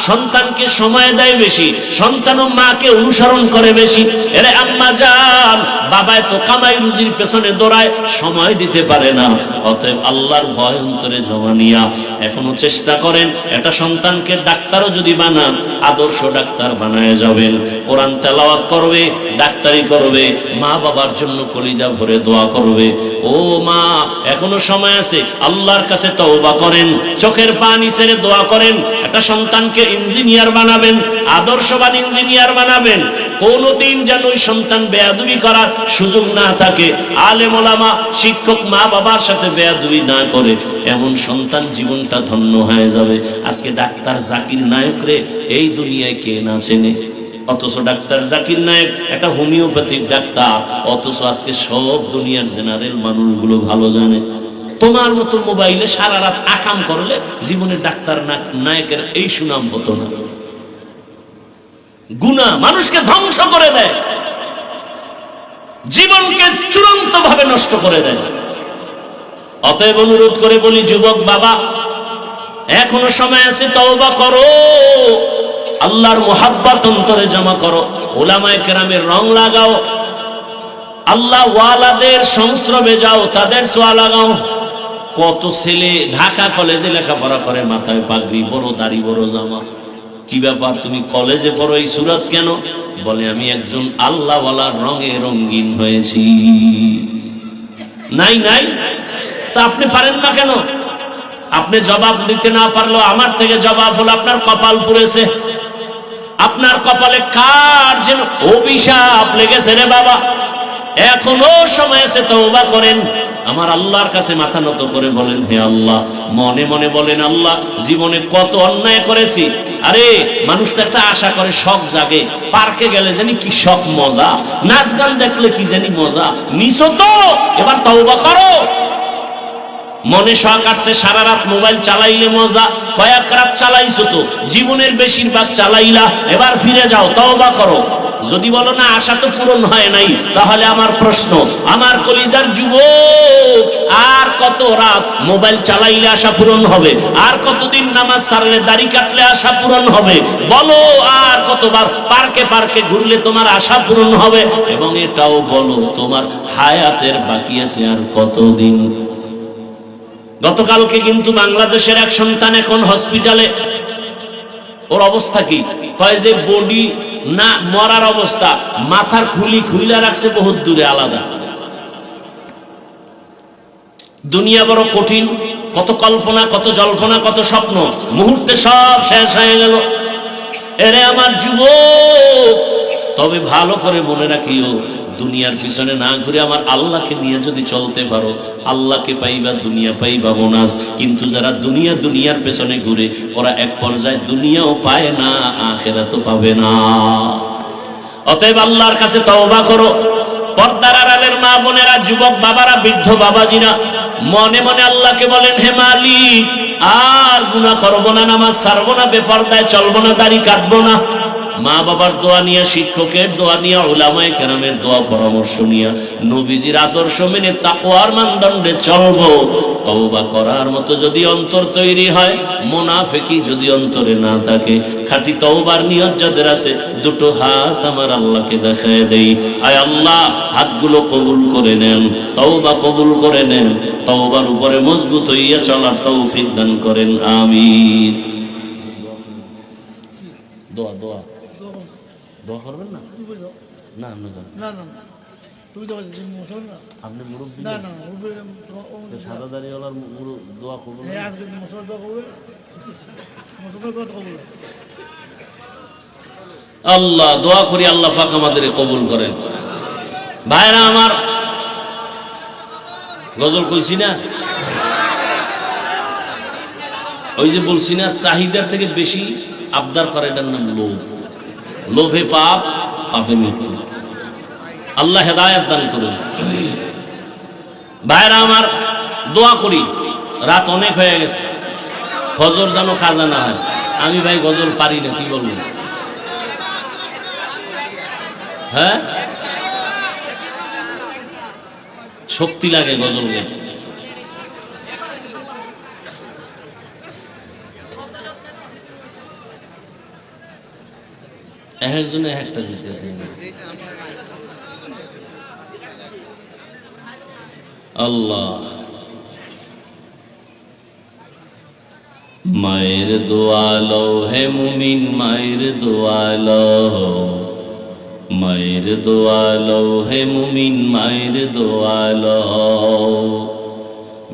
সন্তানকে সময় দেয় বেশি, সন্তানও মাকে অনুসরণ করে বেশি। এরে আম্মা জান, বাবায় তো কামাই রুজির পেছনে দৌড়ায়, সময় দিতে পারে না। অতএব আল্লাহর ভয় অন্তরে জমা নিয়া এখনো চেষ্টা করেন, একটা সন্তানকে ডাক্তারও যদি বানান, আদর্শ ডাক্তার বানায় যাবেন। কোরআন তেলাওয়াত করবে, ডাক্তারি করবে, মা বাবার জন্য কলিজা ভরে দোয়া করবে। ও মা, এখনো সময় আছে, আল্লাহর কাছে তওবা করেন, চোখের পানি ছেড়ে দোয়া করেন। একটা সন্তানকে ইঞ্জিনিয়ার বানাবেন, আদর্শবান ইঞ্জিনিয়ার বানাবেন। কোনদিন যেন ওই সন্তান বেয়াদবি করার সুযোগ না থাকে। আলেম ওলামা, শিক্ষক, মা বাবার সাথে বেয়াদবি না করে এমন সন্তান জীবনটা ধন্য হয়ে যাবে। আজকে ডাক্তার জাকির নায়করে এই দুনিয়ায় কে না চেনে? অথচ ডাক্তার জাকির নায়ক একটা হোমিওপ্যাথিক ডাক্তার, অথচ আজকে সব দুনিয়ার জেনারেল মানুষগুলো ভালো জানে। তোমার মতো মোবাইলে সারা রাত আকাম করলে জীবনে ডাক্তার নায়কের এই সুনাম হতো না। গুনাহ মানুষকে ধ্বংস করে দেয়, জীবনকে চূড়ান্ত ভাবে নষ্ট করে দেয়। অতএব অনুরোধ করে বলি, যুবক বাবা, এখনো সময় আছে, তওবা করো, আল্লাহর মুহাব্বত অন্তরে জমা করো, উলামায়ে কেরামের রং লাগাও, আল্লাহ ওয়ালাদের সংস্রবে যাও, তাদের ছোঁয়া লাগাও। কত ছেলে ঢাকা কলেজে লেখাপড়া করে, মাথায় পাগড়ি, বড় দাড়ি, বড় জামা। কি ব্যাপার, তুমি কলেজে পড়ো এই সুরত কেন? বলে আমি একজন আল্লাহ ওয়ালার রঙে রঙিন হয়েছি। নাই নাই, তা আপনি পারেন না কেন? আপনি জবাব দিতে না পারলো আমার থেকে জবাব হলো আপনার কপাল পুড়েছে। আপনার কপালে কার যেন অভিশাপ লেগেছে রে বাবা। এখনো সময় আছে, তওবা করেন, আমার আল্লাহর কাছে মাথা নত করে বলেন, হে আল্লাহ। মনে মনে বলেন, আল্লাহ জীবনে কত অন্যায় করেছি। আরে মানুষ তো একটা আশা করে, শখ জাগে, পার্কে গেলে জানি কি শখ, মজা, নাচ গান দেখলে কি জানি মজা। নিছো তো, এবার তওবা করো। মনে শখ আসছে, সারা রাত মোবাইল চালাইলে মজা, কয়েক রাত চালাইছো তো, জীবনের বেশিরভাগ চালাইলা, এবার ফিরে যাও, তওবা করো। যদি বলো না আশা তো পূরণ হয় নাই, তাহলে আমার প্রশ্ন, আমার কলিজার যুবক, আর কত রাত মোবাইল চালাইলে আশা পূরণ হবে? আর কতদিন নামাজ ছাড়লে, দাড়ি কাটলে আশা পূরণ হবে? বলো, আর কতবার পার্কে পার্কে ঘুরলে তোমার আশা পূরণ হবে? এবং এটাও বলো, তোমার হায়াতের বাকি আছে আর কতদিন? গতকালকে কিন্তু বাংলাদেশের এক সন্তান এখন হসপিটালে। ওর অবস্থা কি? কয় যে বডি না মরার অবস্থা, মাথার খুলি খুইলা রাখছে বহুত দূরে আলাদা। দুনিয়া বড় কঠিন, কত কল্পনা, কত জল্পনা, কত স্বপ্ন, মুহূর্তে সব শেষ হয়ে গেল। এরে আমার যুবক, তবে ভালো করে মনে রাখিও, দুনিয়ার পিছনে না ঘুরে আমার আল্লাহকে নিয়ে যদি চলতে পারো, আল্লাহকে পাইবা, দুনিয়া পাইবা বোনাস। কিন্তু যারা দুনিয়ার পেছনে ঘুরে, ওরা এক পর্যায়ে দুনিয়াও পায় না, আখিরাতও পাবে না। অতএব আল্লাহর কাছে তওবা করো। পর্দার আড়ালের মা বোনেরা, যুবক বাবারা, বৃদ্ধ বাবাজিরা, মনে মনে আল্লাহকে বলেন, হে মালিক, আর গুনাহ করবো না, নামাজ ছাড়বো না, বেপরদায় চলবো না, দাড়ি কাটবো না। মা বাবার দোয়া নিয়ে, শিক্ষকের দোয়া নিয়ে, উলামায়ে কেরামের দোয়া পরামর্শ নিয়ে, নবীজির আদর্শ মেনে তাকওয়ার মানদণ্ডে চলবো। তওবা করার মতো যদি অন্তর তৈরি হয়, মুনাফিকি যদি অন্তরে না থাকে, খাঁটি তওবার নিয়ত যাদের আছে, দুটো হাত আমার আল্লাহকে দেখায় দেই, আয় আল্লাহ, হাতগুলো কবুল করে নেন, তওবা কবুল করে নেন, তওবার উপরে মজবুত হইয়া চলার তৌফিক দান করেন, আমিন। দোয়া দোয়া দোয়া করবেন না? না না না, তুমি তো আপনি মুরব্বী, না না, সাদা দাড়িওয়ালার দোয়া করবেন, আল্লাহ দোয়া করি, আল্লাহ পাক আমাদের কবুল করেন। ভাইরা আমার, গজল কইছি না, ওই যে বলছি না, চাহিদার থেকে বেশি আবদার করে, এটার নাম লোভ। লোভে পাপ, পাপে মৃত্যু। আল্লাহ হেদায়েত দান করুন। ভাইরা আমার, দোয়া করি, রাত অনেক হয়ে গেছে, ফজর যেন কাজা না হয়। আমি ভাই গজল পারি না, কি বলবো? হ্যাঁ, শক্তি লাগে গজল গাইতে। একজনে একটা দিতেছে। আল্লাহ মায়ের দোয়া লো হে মুমিন, মায়ের দোয়া লো, মায়ের দোয়া লো হে মুমিন, মায়ের দোয়া লো।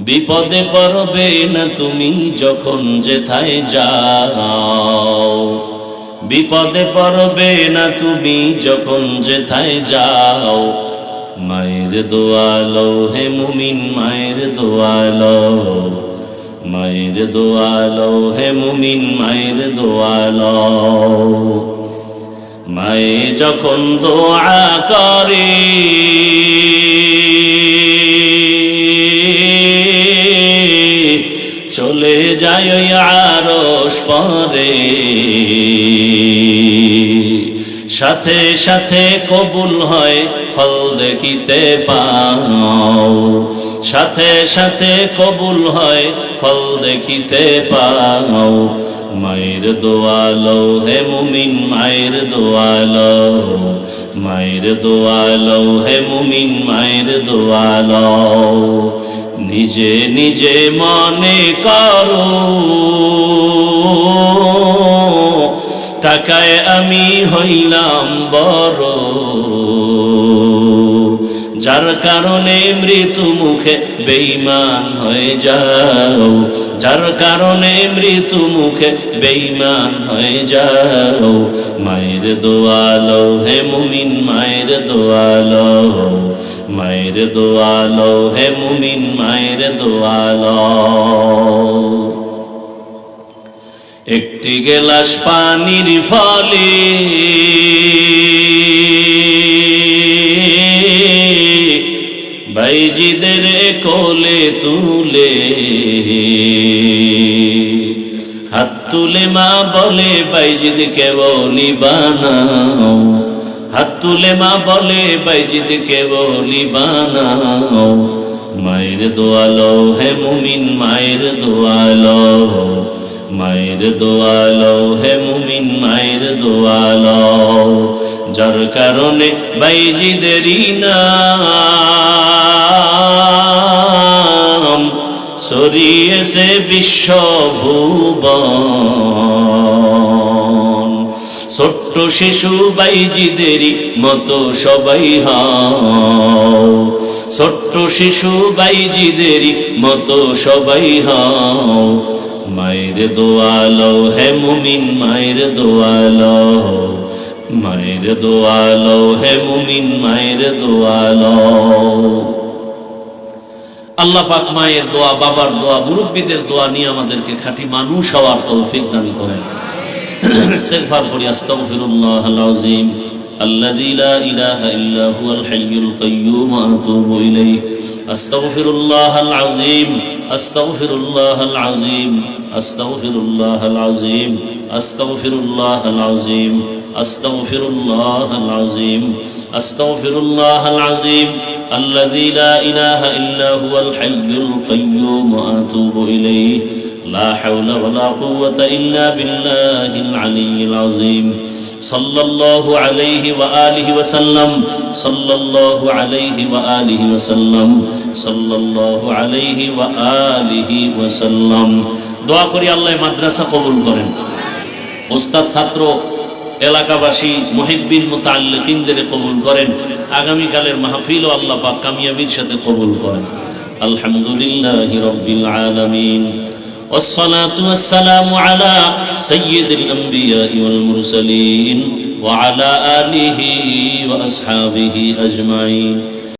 বিপদে পড়বে না তুমি যখন যেথায় যাও, বিপদে পড়বে না তুমি যখন যেথায় যাও। মায়ের দোয়া লো হে মুমিন, মায়ের দোয়া লো, মায়ের দোয়া লো হে মুমিন, মায়ের দোয়া লো। মায়ে যখন দোয়া করে চলে যায় ওই আরশ পারে, সাথে সাথে কবুল হয় ফল দেখিতে পাও, সাথে সাথে কবুল হয় ফল দেখিতে পাও। মায়ের দোয়া লো হে মুমিন, মায়ের দোয়া লো, মায়ের দোয়া লো হে মুমিন, মায়ের দোয়া লো। নিজে নিজে মনে করো টাকায় আমি হইলাম বড়, যার কারণে মৃত্যু মুখে বেঈমান হয়ে যাও, যার কারণে মৃত্যু মুখে বেঈমান হয়ে যাও। মায়ের দোয়া লো হে মুমিন, মায়ের দোয়া লো, মায়ের দোয়া লো হে মুমিন, মায়ের দোয়া লো। একটি গেলাস পানির ফলে বাইজিদের কোলে তুলে, হাত তুলে মা বলে বাইজিদকে ওলি বানাও, হাত তুলে মা বলে বাইজিদকে ওলি বানাও। মায়ের দোয়া লো হে মুমিন, মায়ের দোয়া লো, মায়ের দোয়া লো হে মুমিন, মায়ের দোয়া লো। যার কারণে বাইজিদেরই নাম ছড়িয়েছে বিশ্বভুবন। ছোট্ট শিশু বাইজিদেরই মতো সবাই হও, ছোট্ট শিশু বাইজিদেরই মতো সবাই হও। মায়ের দোয়া লো হে মুমিন, মায়ের দোয়া লো, মায়ের দোয়া লো হে মুমিন, মায়ের দোয়া লো। আল্লাহ পাক মায়ের দোয়া, বাবার দোয়া, মুরব্বীদের দোয়া নিয়ে আমাদেরকে খাঁটি মানুষ হওয়ার তৌফিক দান করেন। ইস্তিগফার করি। আস্তাগফিরুল্লাহাল আযীম আল্লাযী লা ইলাহা ইল্লা হুয়াল হাইয়ুল কাইয়্যুম ওয়া আতুবু ইলাইহি। আস্তাগফিরুল্লাহাল আযীম, আস্তাগফিরুল্লাহাল আযীম, আস্তাগফিরুল্লাহাল আযীম, আস্তাগফিরুল্লাহাল আযীম, আস্তাগফিরুল্লাহাল আযীম, আস্তাগফিরুল্লাহাল আযীম আল্লাযী লা ইলাহা ইল্লা হুয়াল হাইয়ুল কাইয়্যুম ওয়া আতুবু ইলাইহি। লা হাওলা ওয়ালা কুওয়াতা ইল্লা বিল্লাহিল আলিয়্যিল আযীম। সাল্লাল্লাহু আলাইহি ওয়া আলিহি ওয়া সাল্লাম, সাল্লাল্লাহু আলাইহি ওয়া আলিহি ওয়া সাল্লাম, সাল্লাল্লাহু আলাইহি ওয়া আলিহি ওয়া সাল্লাম। দোয়া করি আল্লাহ মাদ্রাসা কবুল করেন, ওস্তাদ ছাত্র এলাকাবাসী মুহিব্বিন মুতাআল্লিকিনদের কবুল করেন। আগামীকালের মাহফিলও আল্লাহ পাক কামিয়াবির সাথে কবুল করেন। আলহামদুলিল্লাহি রাব্বিল আলামিন, والصلاة والسلام على سيد الأنبياء والمرسلين وعلى آله وأصحابه أجمعين.